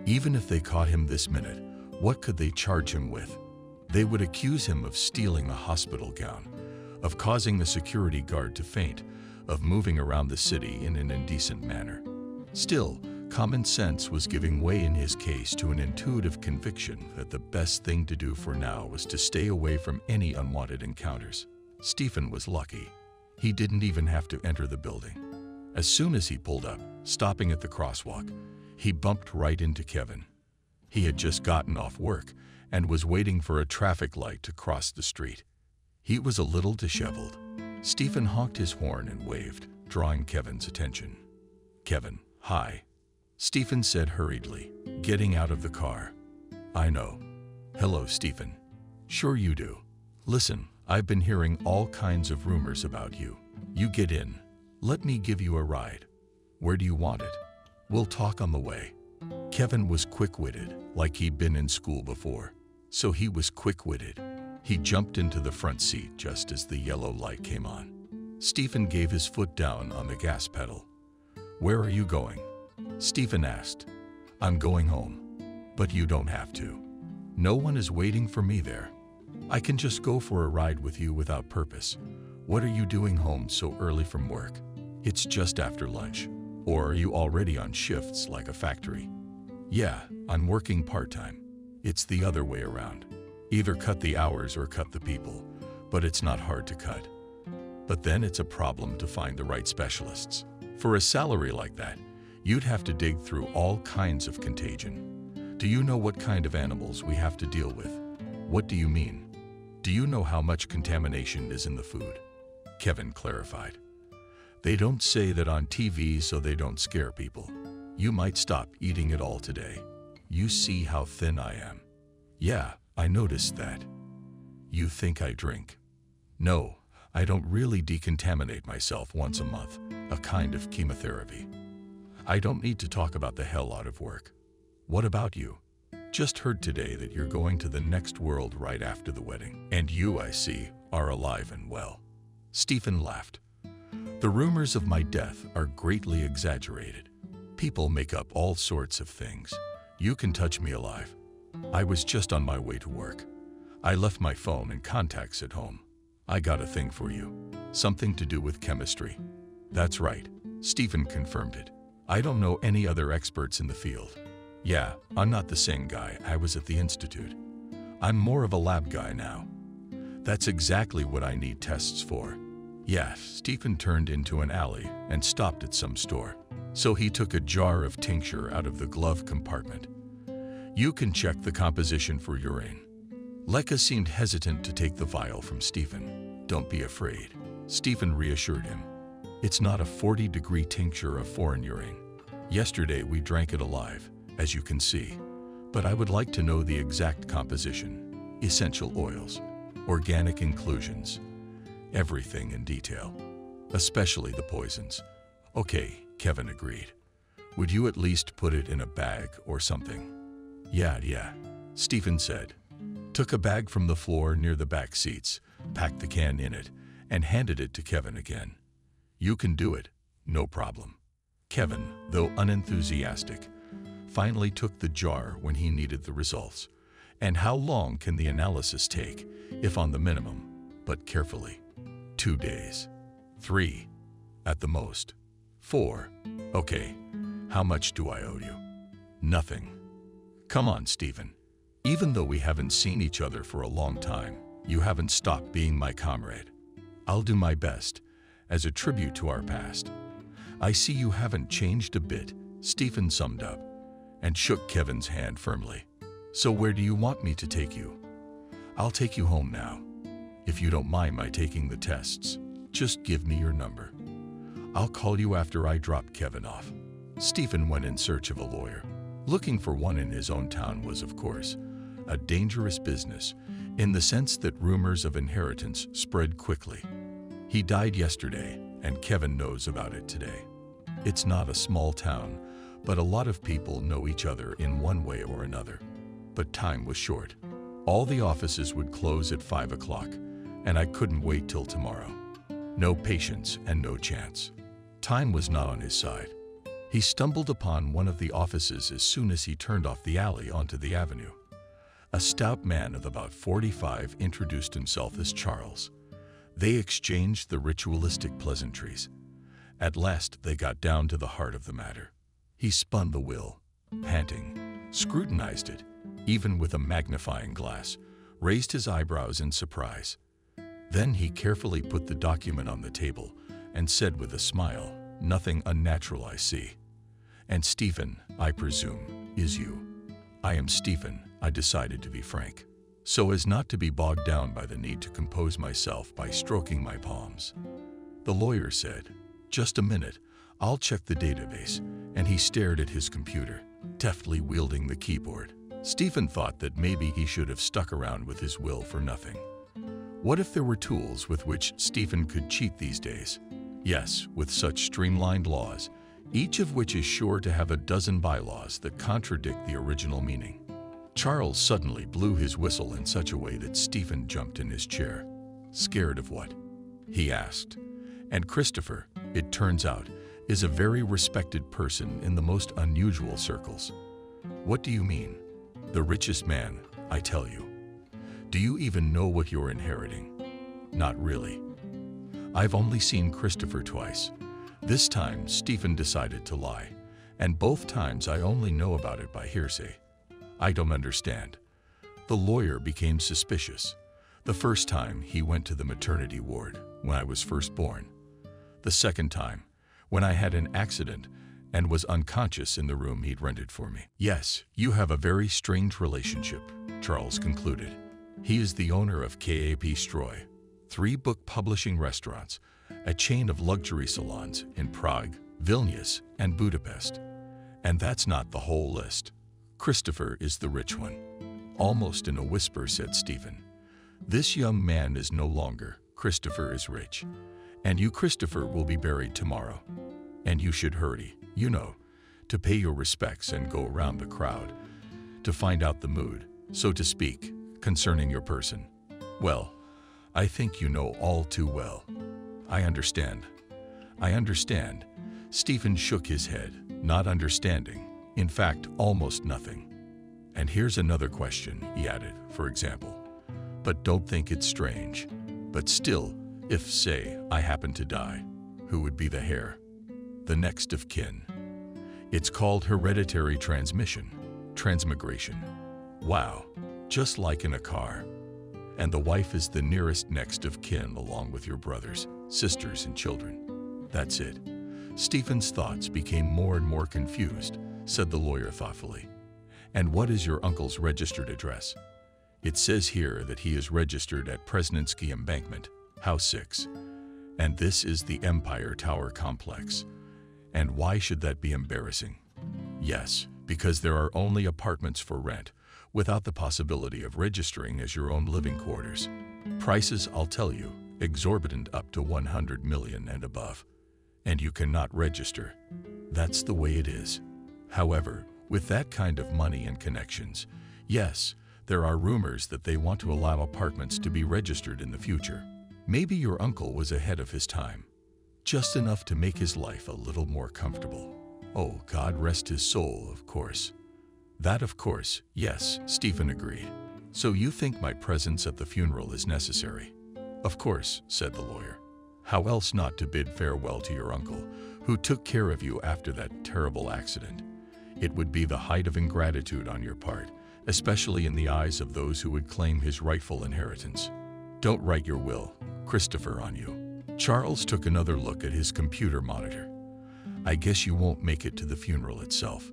Even if they caught him this minute, what could they charge him with? They would accuse him of stealing a hospital gown, of causing the security guard to faint, of moving around the city in an indecent manner. Still, common sense was giving way in his case to an intuitive conviction that the best thing to do for now was to stay away from any unwanted encounters. Stephen was lucky. He didn't even have to enter the building. As soon as he pulled up, stopping at the crosswalk, he bumped right into Kevin. He had just gotten off work and was waiting for a traffic light to cross the street. He was a little disheveled. Stephen honked his horn and waved, drawing Kevin's attention. Kevin, hi, Stephen said hurriedly, getting out of the car. I know. Hello, Stephen. Sure you do. Listen, I've been hearing all kinds of rumors about you. You get in. Let me give you a ride. Where do you want it? We'll talk on the way. Kevin was quick-witted, like he'd been in school before. So he was quick-witted. He jumped into the front seat just as the yellow light came on. Stephen gave his foot down on the gas pedal. Where are you going? Stephen asked. I'm going home. But you don't have to. No one is waiting for me there. I can just go for a ride with you without purpose. What are you doing home so early from work? It's just after lunch. Or are you already on shifts like a factory? Yeah, I'm working part-time. It's the other way around. Either cut the hours or cut the people, but it's not hard to cut. But then it's a problem to find the right specialists. For a salary like that, You'd have to dig through all kinds of contagion. Do you know what kind of animals we have to deal with? What do you mean? Do you know how much contamination is in the food? Kevin clarified. They don't say that on TV so they don't scare people. You might stop eating it all today. You see how thin I am. Yeah, I noticed that. You think I drink? No, I don't really decontaminate myself once a month, a kind of chemotherapy. I don't need to talk about the hell out of work. What about you? Just heard today that you're going to the next world right after the wedding. And you, I see, are alive and well. Stephen laughed. The rumors of my death are greatly exaggerated. People make up all sorts of things. You can touch me alive. I was just on my way to work. I left my phone and contacts at home. I got a thing for you. Something to do with chemistry. That's right. Stephen confirmed it. I don't know any other experts in the field. Yeah, I'm not the same guy I was at the institute. I'm more of a lab guy now. That's exactly what I need tests for. Yeah, Stephen turned into an alley and stopped at some store. So he took a jar of tincture out of the glove compartment. You can check the composition for urine. Lekka seemed hesitant to take the vial from Stephen. Don't be afraid. Stephen reassured him. It's not a 40-degree tincture of foreign urine. Yesterday we drank it alive, as you can see. But I would like to know the exact composition, essential oils, organic inclusions, everything in detail, especially the poisons. Okay, Kevin agreed. Would you at least put it in a bag or something? Yeah, Stephen said. Took a bag from the floor near the back seats, packed the can in it, and handed it to Kevin again. You can do it, no problem. Kevin, though unenthusiastic, finally took the jar when he needed the results. And how long can the analysis take, if on the minimum, but carefully? 2 days. 3, at the most. 4. Okay, how much do I owe you? Nothing. Come on, Stephen. Even though we haven't seen each other for a long time, you haven't stopped being my comrade. I'll do my best, as a tribute to our past. I see you haven't changed a bit, Stephen summed up, and shook Kevin's hand firmly. So where do you want me to take you? I'll take you home now. If you don't mind my taking the tests, just give me your number. I'll call you after I drop Kevin off. Stephen went in search of a lawyer. Looking for one in his own town was, of course, a dangerous business, in the sense that rumors of inheritance spread quickly. He died yesterday, and Kevin knows about it today. It's not a small town, but a lot of people know each other in one way or another. But time was short. All the offices would close at 5 o'clock, and I couldn't wait till tomorrow. No patience and no chance. Time was not on his side. He stumbled upon one of the offices as soon as he turned off the alley onto the avenue. A stout man of about 45 introduced himself as Charles. They exchanged the ritualistic pleasantries. At last they got down to the heart of the matter. He spun the will, panting, scrutinized it, even with a magnifying glass, raised his eyebrows in surprise. Then he carefully put the document on the table and said with a smile, "Nothing unnatural, I see. And Stephen, I presume, is you." "I am Stephen," I decided to be frank, so as not to be bogged down by the need to compose myself by stroking my palms. The lawyer said, "Just a minute, I'll check the database," and he stared at his computer, deftly wielding the keyboard. Stephen thought that maybe he should have stuck around with his will for nothing. What if there were tools with which Stephen could cheat these days? Yes, with such streamlined laws, each of which is sure to have a dozen bylaws that contradict the original meaning. Charles suddenly blew his whistle in such a way that Stephen jumped in his chair. "Scared of what?" he asked. And Christopher, it turns out, is a very respected person in the most unusual circles. "What do you mean?" "The richest man, I tell you. Do you even know what you're inheriting?" "Not really." I've only seen Christopher twice. This time, Stephen decided to lie, and both times I only know about it by hearsay. "I don't understand." The lawyer became suspicious. The first time, he went to the maternity ward when I was first born. The second time, when I had an accident and was unconscious in the room he'd rented for me. Yes, you have a very strange relationship, Charles concluded. He is the owner of KAP Stroy, 3 book publishing restaurants, a chain of luxury salons in Prague, Vilnius, and Budapest. And that's not the whole list. Christopher is the rich one. Almost in a whisper, said Stephen. This young man is no longer. Christopher is rich. And you, Christopher, will be buried tomorrow. And you should hurry, you know, to pay your respects and go around the crowd, to find out the mood, so to speak, concerning your person. Well, I think you know all too well. I understand. Stephen shook his head, not understanding. In fact, almost nothing. And here's another question, he added, for example. But don't think it's strange. But still, if, say, I happen to die, who would be the heir? The next of kin. It's called hereditary transmigration. Wow, just like in a car. And the wife is the nearest next of kin along with your brothers, sisters, and children. That's it. Stephen's thoughts became more and more confused, said the lawyer thoughtfully. And what is your uncle's registered address? It says here that he is registered at Presnensky Embankment, House 6. And this is the Empire Tower Complex. And why should that be embarrassing? Yes, because there are only apartments for rent, without the possibility of registering as your own living quarters. Prices, I'll tell you, exorbitant up to 100 million and above. And you cannot register. That's the way it is. However, with that kind of money and connections, yes, there are rumors that they want to allow apartments to be registered in the future. Maybe your uncle was ahead of his time. Just enough to make his life a little more comfortable. Oh, God rest his soul, of course. That, of course, yes, Stephen agreed. So you think my presence at the funeral is necessary? Of course, said the lawyer. How else not to bid farewell to your uncle, who took care of you after that terrible accident? It would be the height of ingratitude on your part, especially in the eyes of those who would claim his rightful inheritance. Don't write your will, Christopher, on you. Charles took another look at his computer monitor. I guess you won't make it to the funeral itself.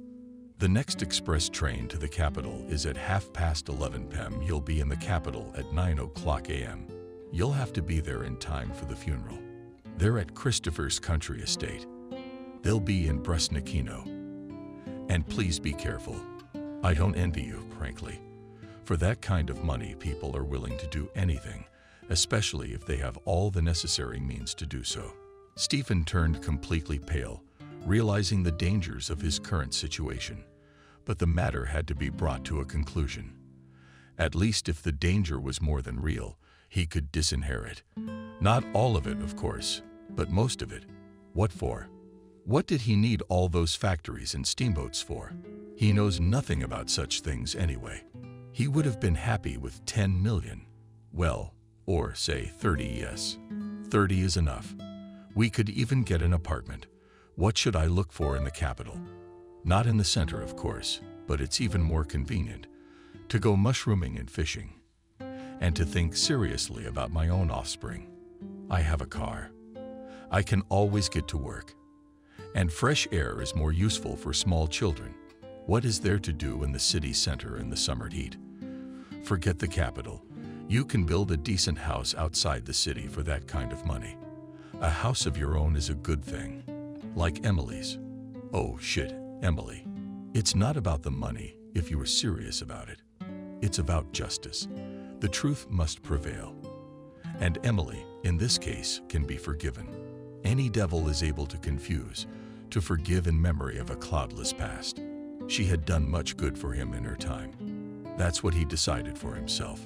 The next express train to the capital is at 11:30 p.m. You'll be in the capital at 9:00 a.m. You'll have to be there in time for the funeral. They're at Christopher's country estate. They'll be in Bresnikino. And please be careful. I don't envy you, frankly. For that kind of money, people are willing to do anything, especially if they have all the necessary means to do so. Stephen turned completely pale, realizing the dangers of his current situation. But the matter had to be brought to a conclusion. At least if the danger was more than real, he could disinherit. Not all of it, of course, but most of it. What for? What did he need all those factories and steamboats for? He knows nothing about such things anyway. He would have been happy with 10 million. Well, or say 30, yes. 30 is enough. We could even get an apartment. What should I look for in the capital? Not in the center, of course, but it's even more convenient to go mushrooming and fishing, and to think seriously about my own offspring. I have a car. I can always get to work. And fresh air is more useful for small children. What is there to do in the city center in the summer heat? Forget the capital. You can build a decent house outside the city for that kind of money. A house of your own is a good thing. Like Emily's. Oh shit, Emily. It's not about the money if you were serious about it. It's about justice. The truth must prevail. And Emily, in this case, can be forgiven. Any devil is able to confuse, to forgive in memory of a cloudless past. She had done much good for him in her time. That's what he decided for himself.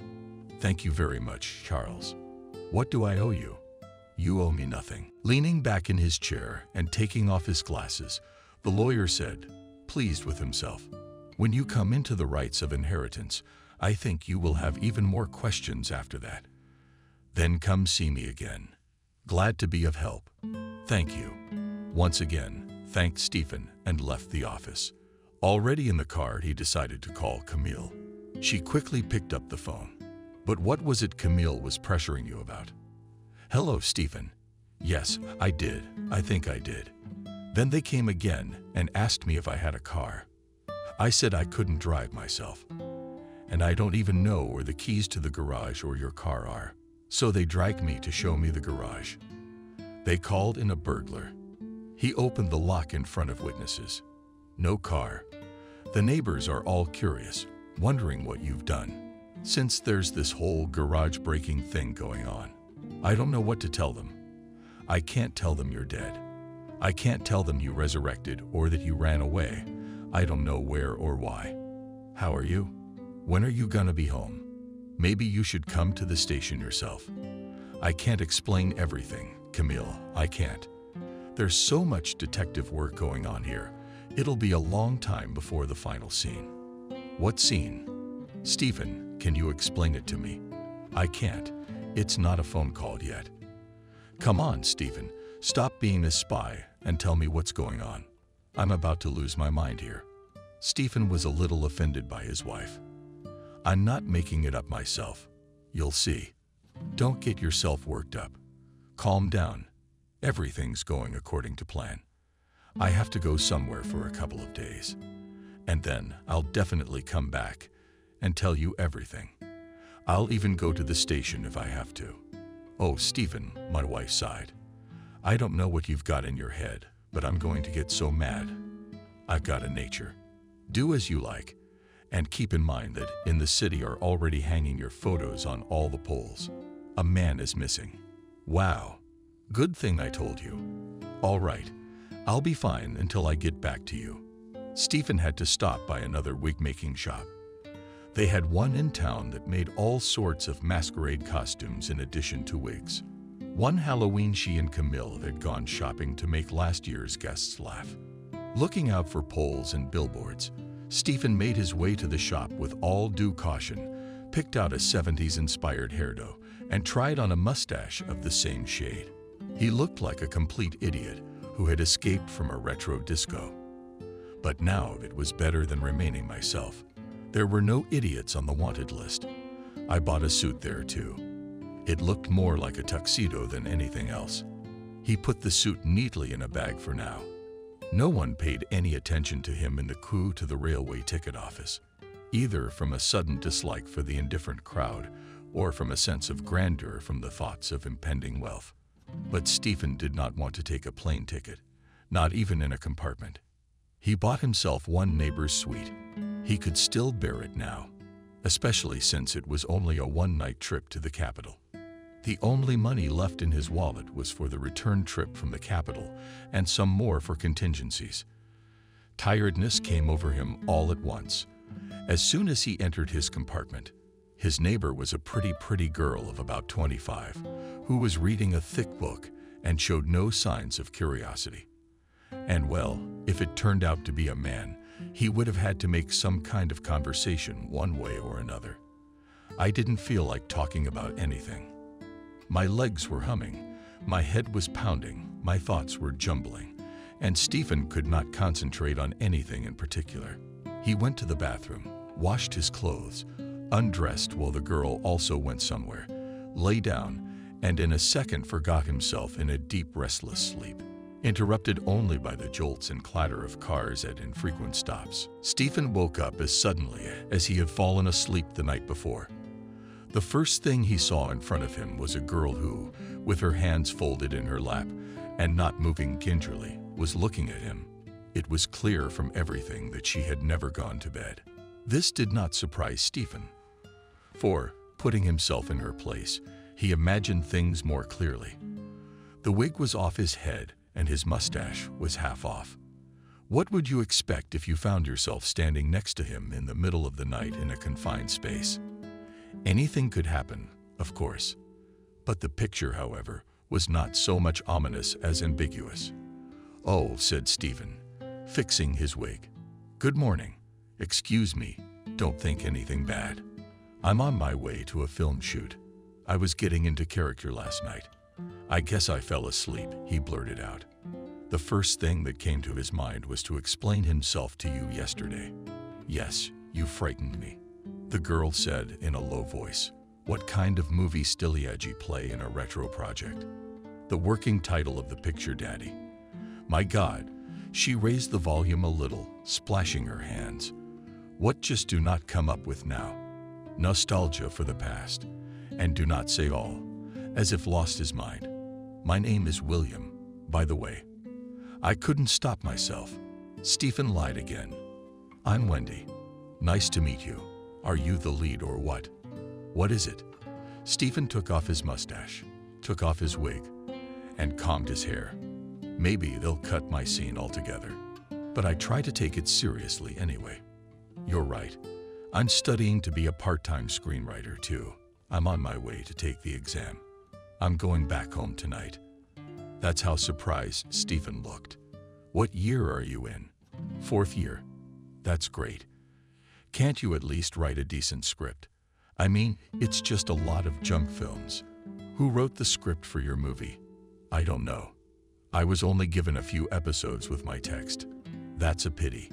Thank you very much, Charles. What do I owe you? You owe me nothing. Leaning back in his chair and taking off his glasses, the lawyer said, pleased with himself, when you come into the rights of inheritance, I think you will have even more questions after that. Then come see me again. Glad to be of help. Thank you. Once again, thanked Stephen and left the office. Already in the car, he decided to call Camille. She quickly picked up the phone. But what was it Camille was pressuring you about? Hello, Stephen. Yes, I did. I think I did. Then they came again and asked me if I had a car. I said I couldn't drive myself, and I don't even know where the keys to the garage or your car are. So they dragged me to show me the garage. They called in a burglar. He opened the lock in front of witnesses. No car. The neighbors are all curious, wondering what you've done, since there's this whole garage breaking thing going on. I don't know what to tell them. I can't tell them you're dead. I can't tell them you resurrected or that you ran away. I don't know where or why. How are you? When are you gonna be home? Maybe you should come to the station yourself. I can't explain everything, Camille, I can't. There's so much detective work going on here. It'll be a long time before the final scene. What scene? Stephen, can you explain it to me? I can't. It's not a phone call yet. Come on, Stephen. Stop being a spy and tell me what's going on. I'm about to lose my mind here. Stephen was a little offended by his wife. I'm not making it up myself. You'll see. Don't get yourself worked up. Calm down. Everything's going according to plan. I have to go somewhere for a couple of days. And then I'll definitely come back and tell you everything. I'll even go to the station if I have to. Oh, Stephen, my wife sighed. I don't know what you've got in your head, but I'm going to get so mad. I've got a nature. Do as you like. And keep in mind that in the city are already hanging your photos on all the poles. A man is missing. Wow. Good thing I told you. All right. I'll be fine until I get back to you. Stephen had to stop by another wig-making shop. They had one in town that made all sorts of masquerade costumes in addition to wigs. One Halloween she and Camille had gone shopping to make last year's guests laugh. Looking out for poles and billboards, Stephen made his way to the shop with all due caution, picked out a 70s-inspired hairdo, and tried on a mustache of the same shade. He looked like a complete idiot who had escaped from a retro disco. But now it was better than remaining myself. There were no idiots on the wanted list. I bought a suit there too. It looked more like a tuxedo than anything else. He put the suit neatly in a bag for now. No one paid any attention to him in the queue to the railway ticket office, either from a sudden dislike for the indifferent crowd or from a sense of grandeur from the thoughts of impending wealth. But Stephen did not want to take a plane ticket, not even in a compartment. He bought himself one neighbor's suite. He could still bear it now, especially since it was only a one-night trip to the capital. The only money left in his wallet was for the return trip from the capital and some more for contingencies. Tiredness came over him all at once. As soon as he entered his compartment, his neighbor was a pretty girl of about 25 who was reading a thick book and showed no signs of curiosity. And well, if it turned out to be a man, he would have had to make some kind of conversation one way or another. I didn't feel like talking about anything. My legs were humming, my head was pounding, my thoughts were jumbling, and Stephen could not concentrate on anything in particular. He went to the bathroom, washed his clothes, undressed while the girl also went somewhere, lay down, and in a second forgot himself in a deep, restless sleep, interrupted only by the jolts and clatter of cars at infrequent stops. Stephen woke up as suddenly as he had fallen asleep the night before. The first thing he saw in front of him was a girl who, with her hands folded in her lap and not moving gingerly, was looking at him. It was clear from everything that she had never gone to bed. This did not surprise Stephen, for, putting himself in her place, he imagined things more clearly. The wig was off his head and his mustache was half off. What would you expect if you found yourself standing next to him in the middle of the night in a confined space? Anything could happen, of course. But the picture, however, was not so much ominous as ambiguous. "Oh," said Stephen, fixing his wig. "Good morning. Excuse me, don't think anything bad. I'm on my way to a film shoot. I was getting into character last night. I guess I fell asleep," he blurted out. The first thing that came to his mind was to explain himself to you yesterday. "Yes, you frightened me," the girl said in a low voice. "What kind of movie stiliad you play in a retro project?" "The working title of the picture, Daddy." "My God, She raised the volume a little, splashing her hands. What just do not come up with now? Nostalgia for the past. And do not say all, as if lost his mind. My name is William, by the way. I couldn't stop myself. Stephen lied again. I'm Wendy. Nice to meet you. Are you the lead or what? What is it? Stephen took off his mustache, took off his wig, and combed his hair. Maybe they'll cut my scene altogether. But I try to take it seriously anyway. You're right. I'm studying to be a part-time screenwriter too. I'm on my way to take the exam. I'm going back home tonight. That's how surprised Stephen looked. What year are you in? 4th year. That's great. Can't you at least write a decent script? I mean, it's just a lot of junk films. Who wrote the script for your movie? I don't know. I was only given a few episodes with my text. That's a pity.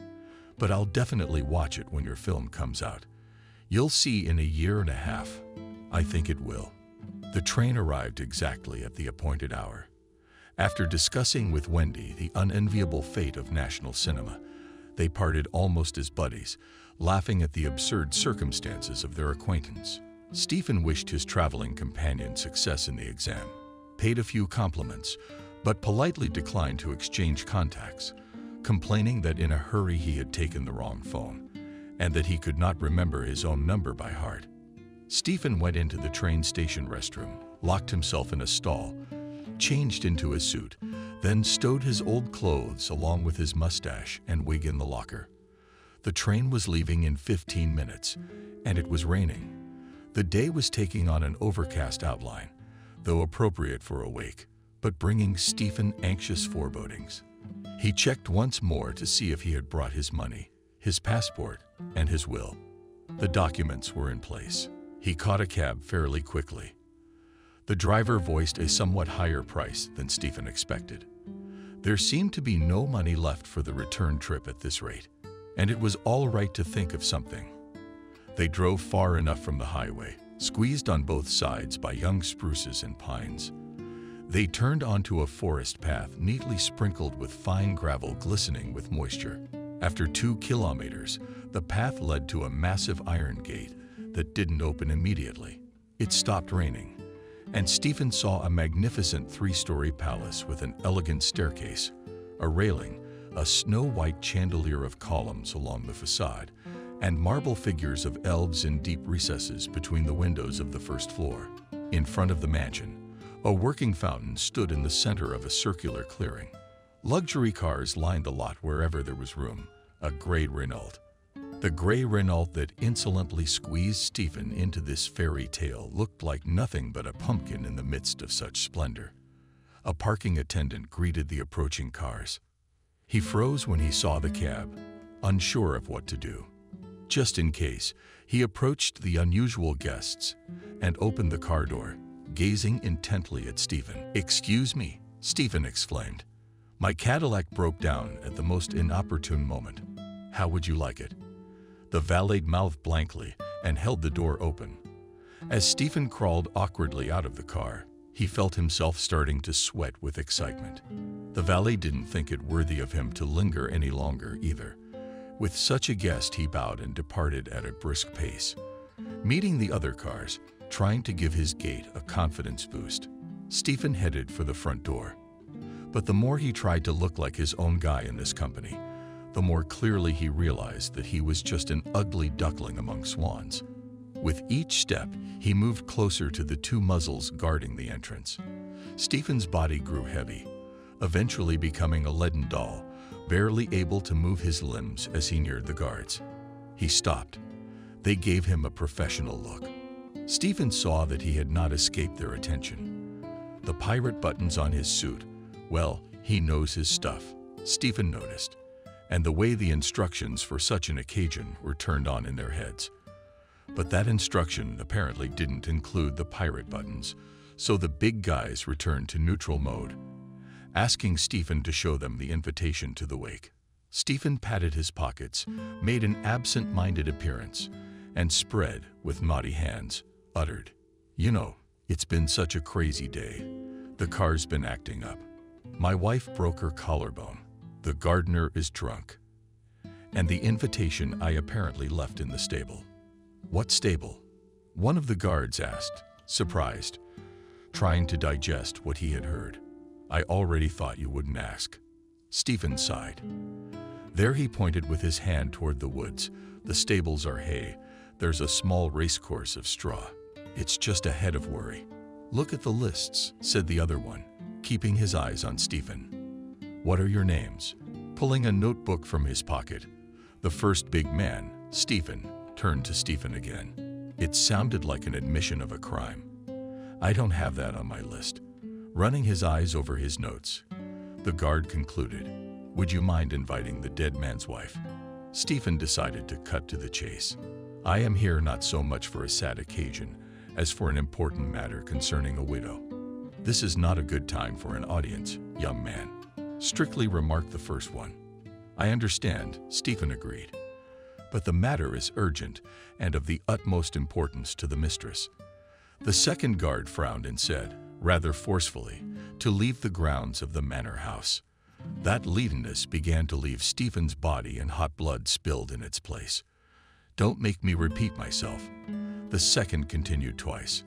But I'll definitely watch it when your film comes out. You'll see in a year and a half. I think it will. The train arrived exactly at the appointed hour. After discussing with Wendy the unenviable fate of national cinema, they parted almost as buddies, laughing at the absurd circumstances of their acquaintance. Stephen wished his traveling companion success in the exam, paid a few compliments, but politely declined to exchange contacts, complaining that in a hurry he had taken the wrong phone, and that he could not remember his own number by heart. Stephen went into the train station restroom, locked himself in a stall, changed into a suit, then stowed his old clothes along with his mustache and wig in the locker. The train was leaving in 15 minutes, and it was raining. The day was taking on an overcast outline, though appropriate for a wake, but bringing Stephen anxious forebodings. He checked once more to see if he had brought his money, his passport, and his will. The documents were in place. He caught a cab fairly quickly. The driver voiced a somewhat higher price than Stephen expected. There seemed to be no money left for the return trip at this rate, and it was all right to think of something. They drove far enough from the highway, squeezed on both sides by young spruces and pines. They turned onto a forest path neatly sprinkled with fine gravel glistening with moisture. After 2 kilometers, the path led to a massive iron gate that didn't open immediately. It stopped raining, and Stephen saw a magnificent 3-story palace with an elegant staircase, a railing, a snow-white chandelier of columns along the facade, and marble figures of elves in deep recesses between the windows of the first floor. In front of the mansion, a working fountain stood in the center of a circular clearing. Luxury cars lined the lot wherever there was room, a gray Renault. The gray Renault that insolently squeezed Stephen into this fairy tale looked like nothing but a pumpkin in the midst of such splendor. A parking attendant greeted the approaching cars. He froze when he saw the cab, unsure of what to do. Just in case, he approached the unusual guests and opened the car door, gazing intently at Stephen. "Excuse me," Stephen exclaimed. "My Cadillac broke down at the most inopportune moment. How would you like it?" The valet mouthed blankly and held the door open. As Stephen crawled awkwardly out of the car, he felt himself starting to sweat with excitement. The valet didn't think it worthy of him to linger any longer either. With such a guest, he bowed and departed at a brisk pace, meeting the other cars, trying to give his gait a confidence boost. Stephen headed for the front door. But the more he tried to look like his own guy in this company, the more clearly he realized that he was just an ugly duckling among swans. With each step, he moved closer to the 2 muzzles guarding the entrance. Stephen's body grew heavy, eventually becoming a leaden doll, barely able to move his limbs as he neared the guards. He stopped. They gave him a professional look. Stephen saw that he had not escaped their attention. The pirate buttons on his suit, well, he knows his stuff, Stephen noticed, and the way the instructions for such an occasion were turned on in their heads. But that instruction apparently didn't include the pirate buttons, so the big guys returned to neutral mode, asking Stephen to show them the invitation to the wake. Stephen patted his pockets, made an absent-minded appearance, and spread, with naughty hands, uttered, "You know, it's been such a crazy day. The car's been acting up. My wife broke her collarbone. The gardener is drunk. And the invitation I apparently left in the stable. What stable? One of the guards asked, surprised, trying to digest what he had heard. I already thought you wouldn't ask. Stephen sighed. There he pointed with his hand toward the woods. The stables are hay. There's a small racecourse of straw. It's just a head of worry. Look at the lists, said the other one, keeping his eyes on Stephen. What are your names? Pulling a notebook from his pocket, the first big man, Stephen, turned to Stephen again. It sounded like an admission of a crime. I don't have that on my list. Running his eyes over his notes, the guard concluded, would you mind inviting the dead man's wife? Stephen decided to cut to the chase. I am here not so much for a sad occasion as for an important matter concerning a widow. This is not a good time for an audience, young man, strictly remarked the first one. I understand, Stephen agreed. But the matter is urgent and of the utmost importance to the mistress. The second guard frowned and said, rather forcefully, to leave the grounds of the manor house. That leadiness began to leave Stephen's body, and hot blood spilled in its place. Don't make me repeat myself. The second continued twice.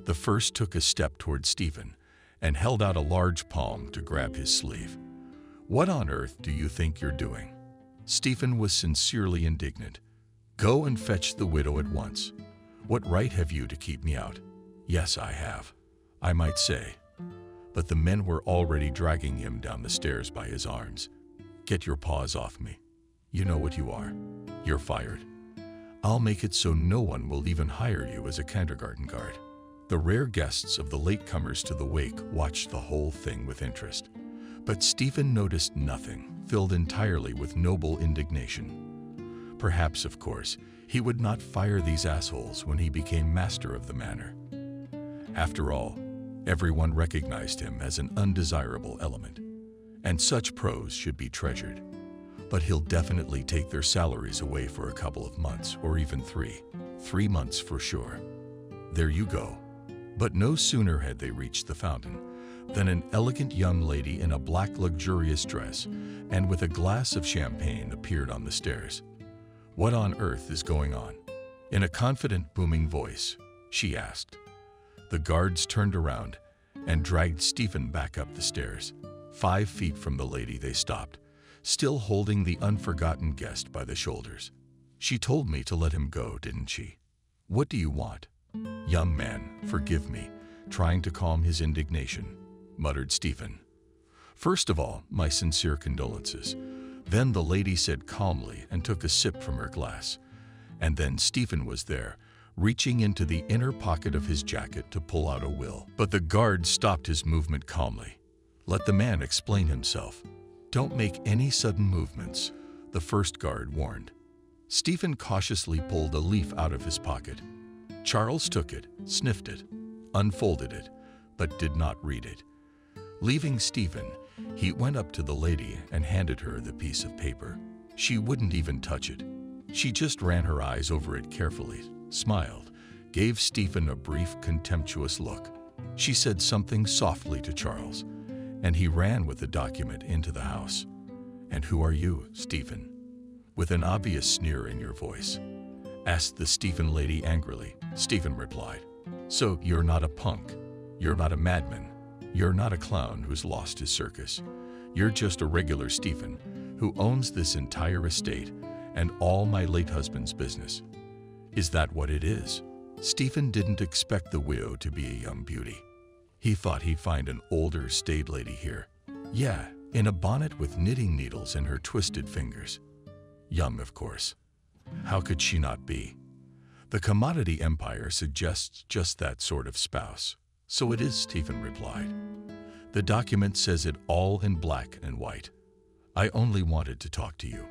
The first took a step toward Stephen and held out a large palm to grab his sleeve. What on earth do you think you're doing? Stephen was sincerely indignant. Go and fetch the widow at once. What right have you to keep me out? Yes, I have, I might say. But the men were already dragging him down the stairs by his arms. Get your paws off me. You know what you are. You're fired. I'll make it so no one will even hire you as a kindergarten guard. The rare guests of the latecomers to the wake watched the whole thing with interest. But Stephen noticed nothing, filled entirely with noble indignation. Perhaps, of course, he would not fire these assholes when he became master of the manor. After all, everyone recognized him as an undesirable element, and such pros should be treasured. But he'll definitely take their salaries away for a couple of months, or even 3 months for sure. There you go. But no sooner had they reached the fountain than an elegant young lady in a black luxurious dress and with a glass of champagne appeared on the stairs. What on earth is going on? In a confident, booming voice, she asked. The guards turned around and dragged Stephen back up the stairs. 5 feet from the lady they stopped, still holding the unforgotten guest by the shoulders. She told me to let him go, didn't she? What do you want? Young man, forgive me, trying to calm his indignation, muttered Stephen. First of all, my sincere condolences. Then the lady said calmly and took a sip from her glass. And then Stephen was there, reaching into the inner pocket of his jacket to pull out a will. But the guard stopped his movement calmly. Let the man explain himself. Don't make any sudden movements, the first guard warned. Stephen cautiously pulled a leaf out of his pocket. Charles took it, sniffed it, unfolded it, but did not read it. Leaving Stephen, he went up to the lady and handed her the piece of paper. She wouldn't even touch it. She just ran her eyes over it carefully, smiled, gave Stephen a brief, contemptuous look. She said something softly to Charles, and he ran with the document into the house. And who are you, Stephen? With an obvious sneer in your voice, asked the Stephen lady angrily. Stephen replied, so you're not a punk. You're not a madman. You're not a clown who's lost his circus. You're just a regular Stephen who owns this entire estate and all my late husband's business. Is that what it is? Stephen didn't expect the widow to be a young beauty. He thought he'd find an older, staid lady here. Yeah, in a bonnet with knitting needles in her twisted fingers. Young, of course. How could she not be? The commodity empire suggests just that sort of spouse. So it is, Stephen replied. The document says it all in black and white. I only wanted to talk to you.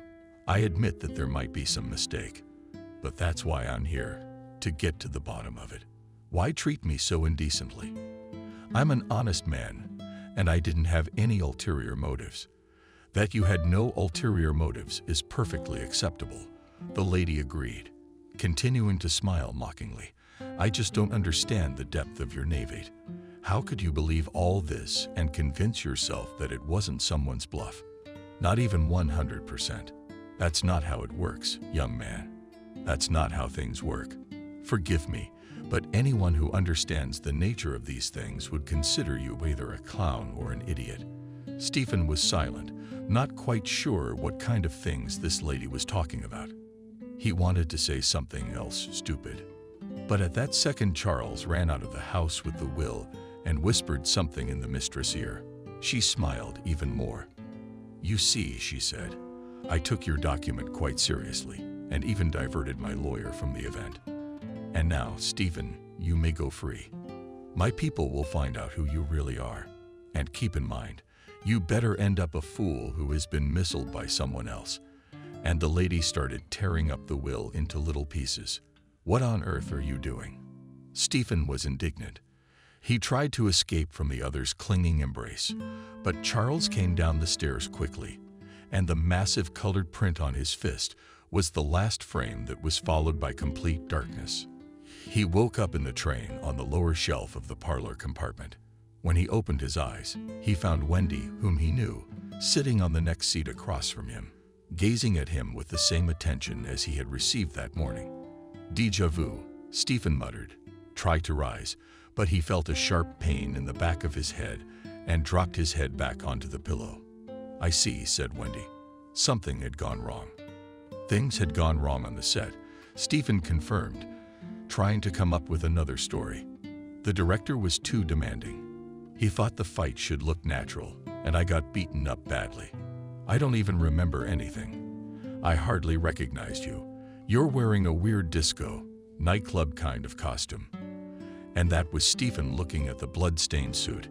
I admit that there might be some mistake, but that's why I'm here, to get to the bottom of it. Why treat me so indecently? I'm an honest man, and I didn't have any ulterior motives. That you had no ulterior motives is perfectly acceptable, the lady agreed, continuing to smile mockingly. I just don't understand the depth of your knavate. How could you believe all this and convince yourself that it wasn't someone's bluff? Not even 100%. That's not how it works, young man. That's not how things work. Forgive me, but anyone who understands the nature of these things would consider you either a clown or an idiot. Stephen was silent, not quite sure what kind of things this lady was talking about. He wanted to say something else stupid. But at that second, Charles ran out of the house with the will and whispered something in the mistress' ear. She smiled even more. "You see," she said, "I took your document quite seriously and even diverted my lawyer from the event. And now, Stephen, you may go free. My people will find out who you really are. And keep in mind, you better end up a fool who has been misled by someone else." And the lady started tearing up the will into little pieces. "What on earth are you doing?" Stephen was indignant. He tried to escape from the other's clinging embrace, but Charles came down the stairs quickly, and the massive colored print on his fist was the last frame that was followed by complete darkness. He woke up in the train on the lower shelf of the parlor compartment. When he opened his eyes, he found Wendy, whom he knew, sitting on the next seat across from him, gazing at him with the same attention as he had received that morning. "Déjà vu," Stephen muttered. Tried to rise, but he felt a sharp pain in the back of his head and dropped his head back onto the pillow. "I see," said Wendy. Something had gone wrong. Things had gone wrong on the set, Stephen confirmed, trying to come up with another story. The director was too demanding. He thought the fight should look natural, and I got beaten up badly. I don't even remember anything. I hardly recognized you. You're wearing a weird disco, nightclub kind of costume." And that was Stephen looking at the blood-stained suit.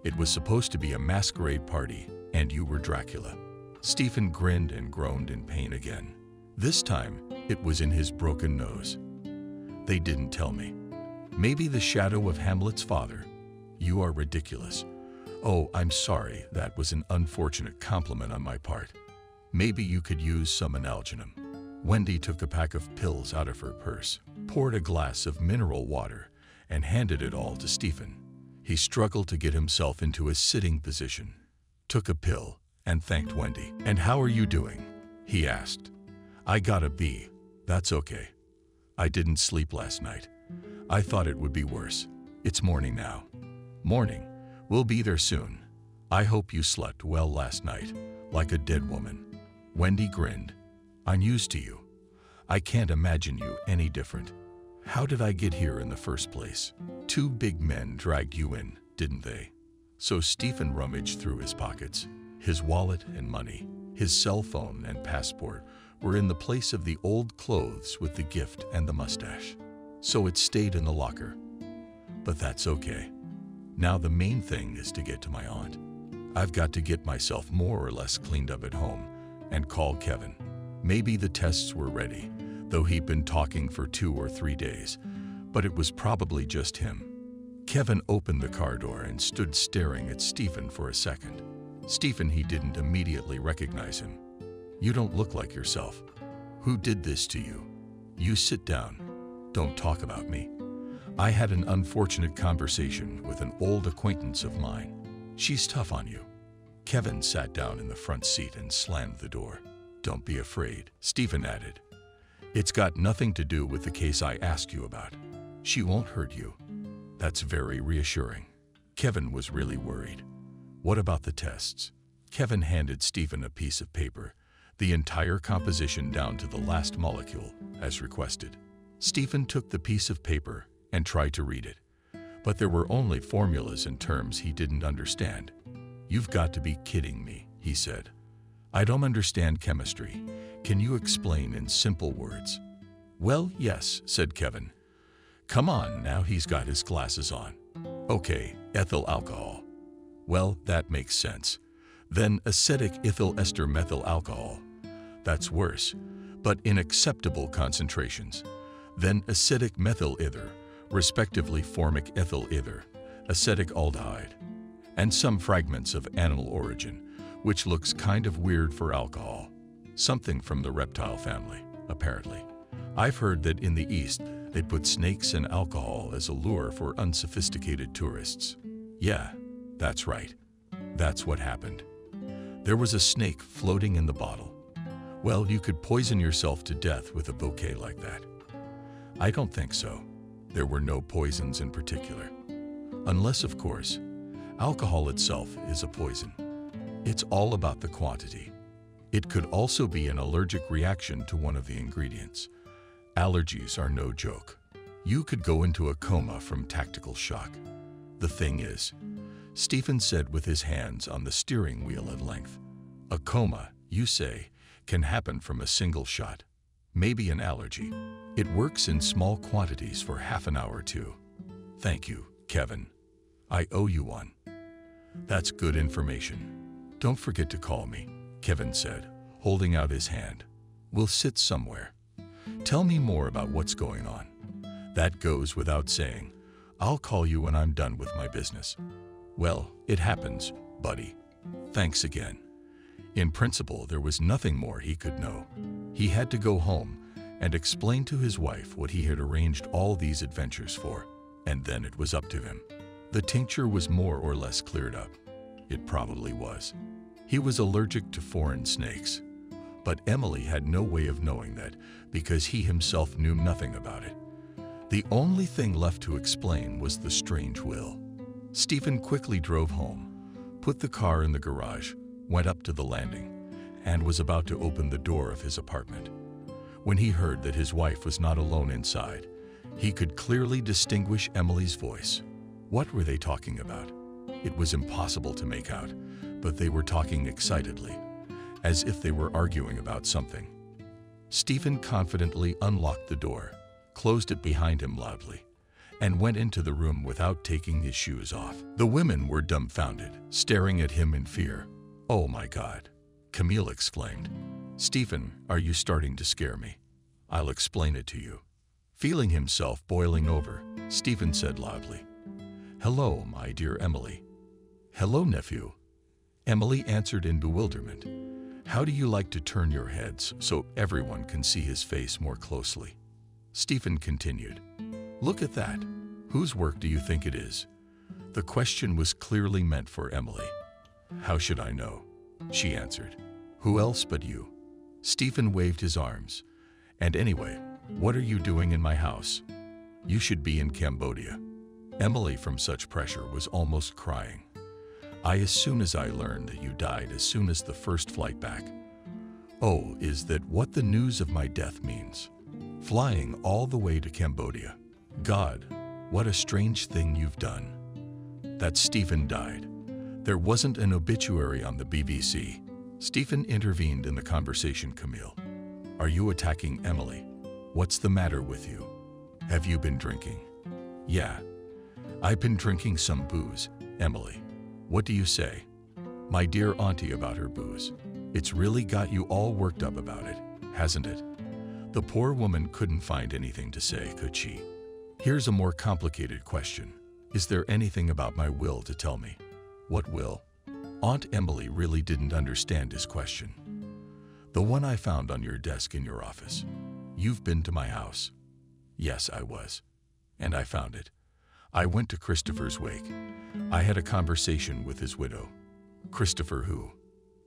It was supposed to be a masquerade party, and you were Dracula. Stephen grinned and groaned in pain again. This time, it was in his broken nose. "They didn't tell me. Maybe the shadow of Hamlet's father. You are ridiculous. Oh, I'm sorry, that was an unfortunate compliment on my part. Maybe you could use some analgenum." Wendy took a pack of pills out of her purse, poured a glass of mineral water, and handed it all to Stephen. He struggled to get himself into a sitting position, took a pill, and thanked Wendy. "And how are you doing?" he asked. "I got a B. That's okay. I didn't sleep last night. I thought it would be worse. It's morning now." "Morning. We'll be there soon. I hope you slept well last night, like a dead woman." Wendy grinned. "I'm used to you. I can't imagine you any different. How did I get here in the first place? Two big men dragged you in, didn't they?" So Stephen rummaged through his pockets. His wallet and money, his cell phone and passport were in the place of the old clothes with the gift and the mustache. So it stayed in the locker. But that's okay. Now the main thing is to get to my aunt. I've got to get myself more or less cleaned up at home and call Kevin. Maybe the tests were ready, though he'd been talking for 2 or 3 days, but it was probably just him. Kevin opened the car door and stood staring at Stephen for a second. Stephen, he didn't immediately recognize him. "You don't look like yourself. Who did this to you?" "You sit down. Don't talk about me. I had an unfortunate conversation with an old acquaintance of mine. She's tough on you." Kevin sat down in the front seat and slammed the door. "Don't be afraid," Stephen added. "It's got nothing to do with the case I asked you about. She won't hurt you." That's very reassuring. Kevin was really worried. "What about the tests?" Kevin handed Stephen a piece of paper, the entire composition down to the last molecule, as requested. Stephen took the piece of paper and tried to read it, but there were only formulas and terms he didn't understand. "You've got to be kidding me," he said. "I don't understand chemistry. Can you explain in simple words?" "Well, yes," said Kevin. "Come on, now he's got his glasses on. Okay, ethyl alcohol. Well, that makes sense. Then acetic ethyl ester methyl alcohol. That's worse, but in acceptable concentrations. Then acetic methyl ether, respectively formic ethyl ether, acetic aldehyde, and some fragments of animal origin, which looks kind of weird for alcohol. Something from the reptile family, apparently. I've heard that in the East, they put snakes and alcohol as a lure for unsophisticated tourists. Yeah, that's right. That's what happened. There was a snake floating in the bottle. Well, you could poison yourself to death with a bouquet like that. I don't think so. There were no poisons in particular. Unless, of course, alcohol itself is a poison. It's all about the quantity. It could also be an allergic reaction to one of the ingredients. Allergies are no joke. You could go into a coma from tactical shock. The thing is, Stephen said with his hands on the steering wheel at length, a coma, you say, can happen from a single shot. Maybe an allergy. It works in small quantities for half an hour too. Thank you, Kevin. I owe you one. That's good information. Don't forget to call me, Kevin said, holding out his hand. We'll sit somewhere. Tell me more about what's going on. That goes without saying. I'll call you when I'm done with my business. Well, it happens, buddy. Thanks again. In principle, there was nothing more he could know. He had to go home and explain to his wife what he had arranged all these adventures for, and then it was up to him. The tincture was more or less cleared up. It probably was. He was allergic to foreign snakes, but Emily had no way of knowing that because he himself knew nothing about it. The only thing left to explain was the strange will. Stephen quickly drove home, put the car in the garage, went up to the landing, and was about to open the door of his apartment. When he heard that his wife was not alone inside, he could clearly distinguish Emily's voice. What were they talking about? It was impossible to make out, but they were talking excitedly, as if they were arguing about something. Stephen confidently unlocked the door, closed it behind him loudly, and went into the room without taking his shoes off. The women were dumbfounded, staring at him in fear. "Oh my God," Camille exclaimed. "Stephen, are you starting to scare me? I'll explain it to you." Feeling himself boiling over, Stephen said loudly, "Hello, my dear Emily." "Hello, nephew." Emily answered in bewilderment. "How do you like to turn your heads so everyone can see his face more closely?" Stephen continued, "Look at that. Whose work do you think it is?" The question was clearly meant for Emily. "How should I know?" she answered. "Who else but you?" Stephen waved his arms. "And anyway, what are you doing in my house? You should be in Cambodia." Emily, from such pressure, was almost crying. As soon as I learned that you died as soon as the first flight back." "Oh, is that what the news of my death means? Flying all the way to Cambodia. God, what a strange thing you've done." That Stephen died. There wasn't an obituary on the BBC. Stephen intervened in the conversation. "Camille, are you attacking Emily? What's the matter with you? Have you been drinking?" "Yeah, I've been drinking some booze, Emily. What do you say? My dear auntie, about her booze. It's really got you all worked up about it, hasn't it?" The poor woman couldn't find anything to say, could she? "Here's a more complicated question. Is there anything about my will to tell me?" "What will?" Aunt Emily really didn't understand his question. "The one I found on your desk in your office. You've been to my house." "Yes, I was. And I found it. I went to Christopher's wake. I had a conversation with his widow." "Christopher who?"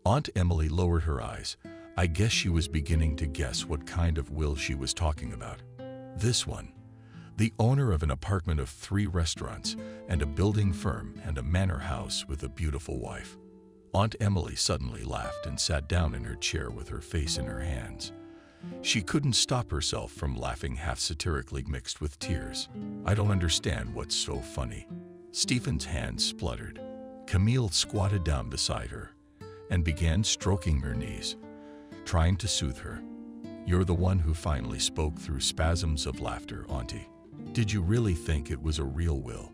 Aunt Emily lowered her eyes. I guess she was beginning to guess what kind of will she was talking about. "This one. The owner of an apartment of 3 restaurants and a building firm and a manor house with a beautiful wife." Aunt Emily suddenly laughed and sat down in her chair with her face in her hands. She couldn't stop herself from laughing, half satirically mixed with tears. "I don't understand what's so funny." Stephen's hands spluttered. Camille squatted down beside her and began stroking her knees, trying to soothe her. "You're the one who finally spoke through spasms of laughter, Auntie. Did you really think it was a real will?"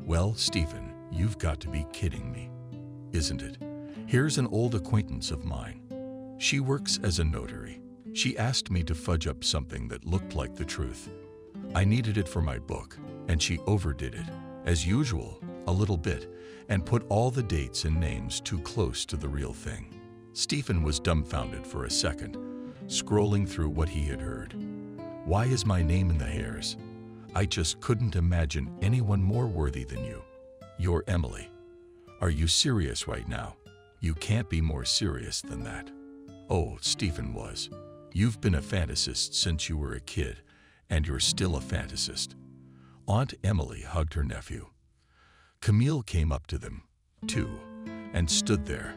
"Well, Stephen, you've got to be kidding me. Isn't it? Here's an old acquaintance of mine. She works as a notary. She asked me to fudge up something that looked like the truth. I needed it for my book, and she overdid it, as usual, a little bit, and put all the dates and names too close to the real thing." Stephen was dumbfounded for a second, scrolling through what he had heard. "Why is my name in the hairs? I just couldn't imagine anyone more worthy than you. You're Emily. Are you serious right now?" You can't be more serious than that. Oh, Stephen was. You've been a fantasist since you were a kid, and you're still a fantasist. Aunt Emily hugged her nephew. Camille came up to them, too, and stood there.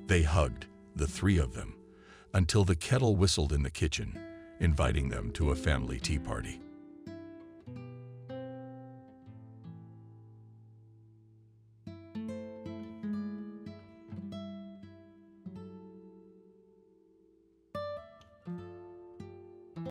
They hugged, the three of them, until the kettle whistled in the kitchen, inviting them to a family tea party.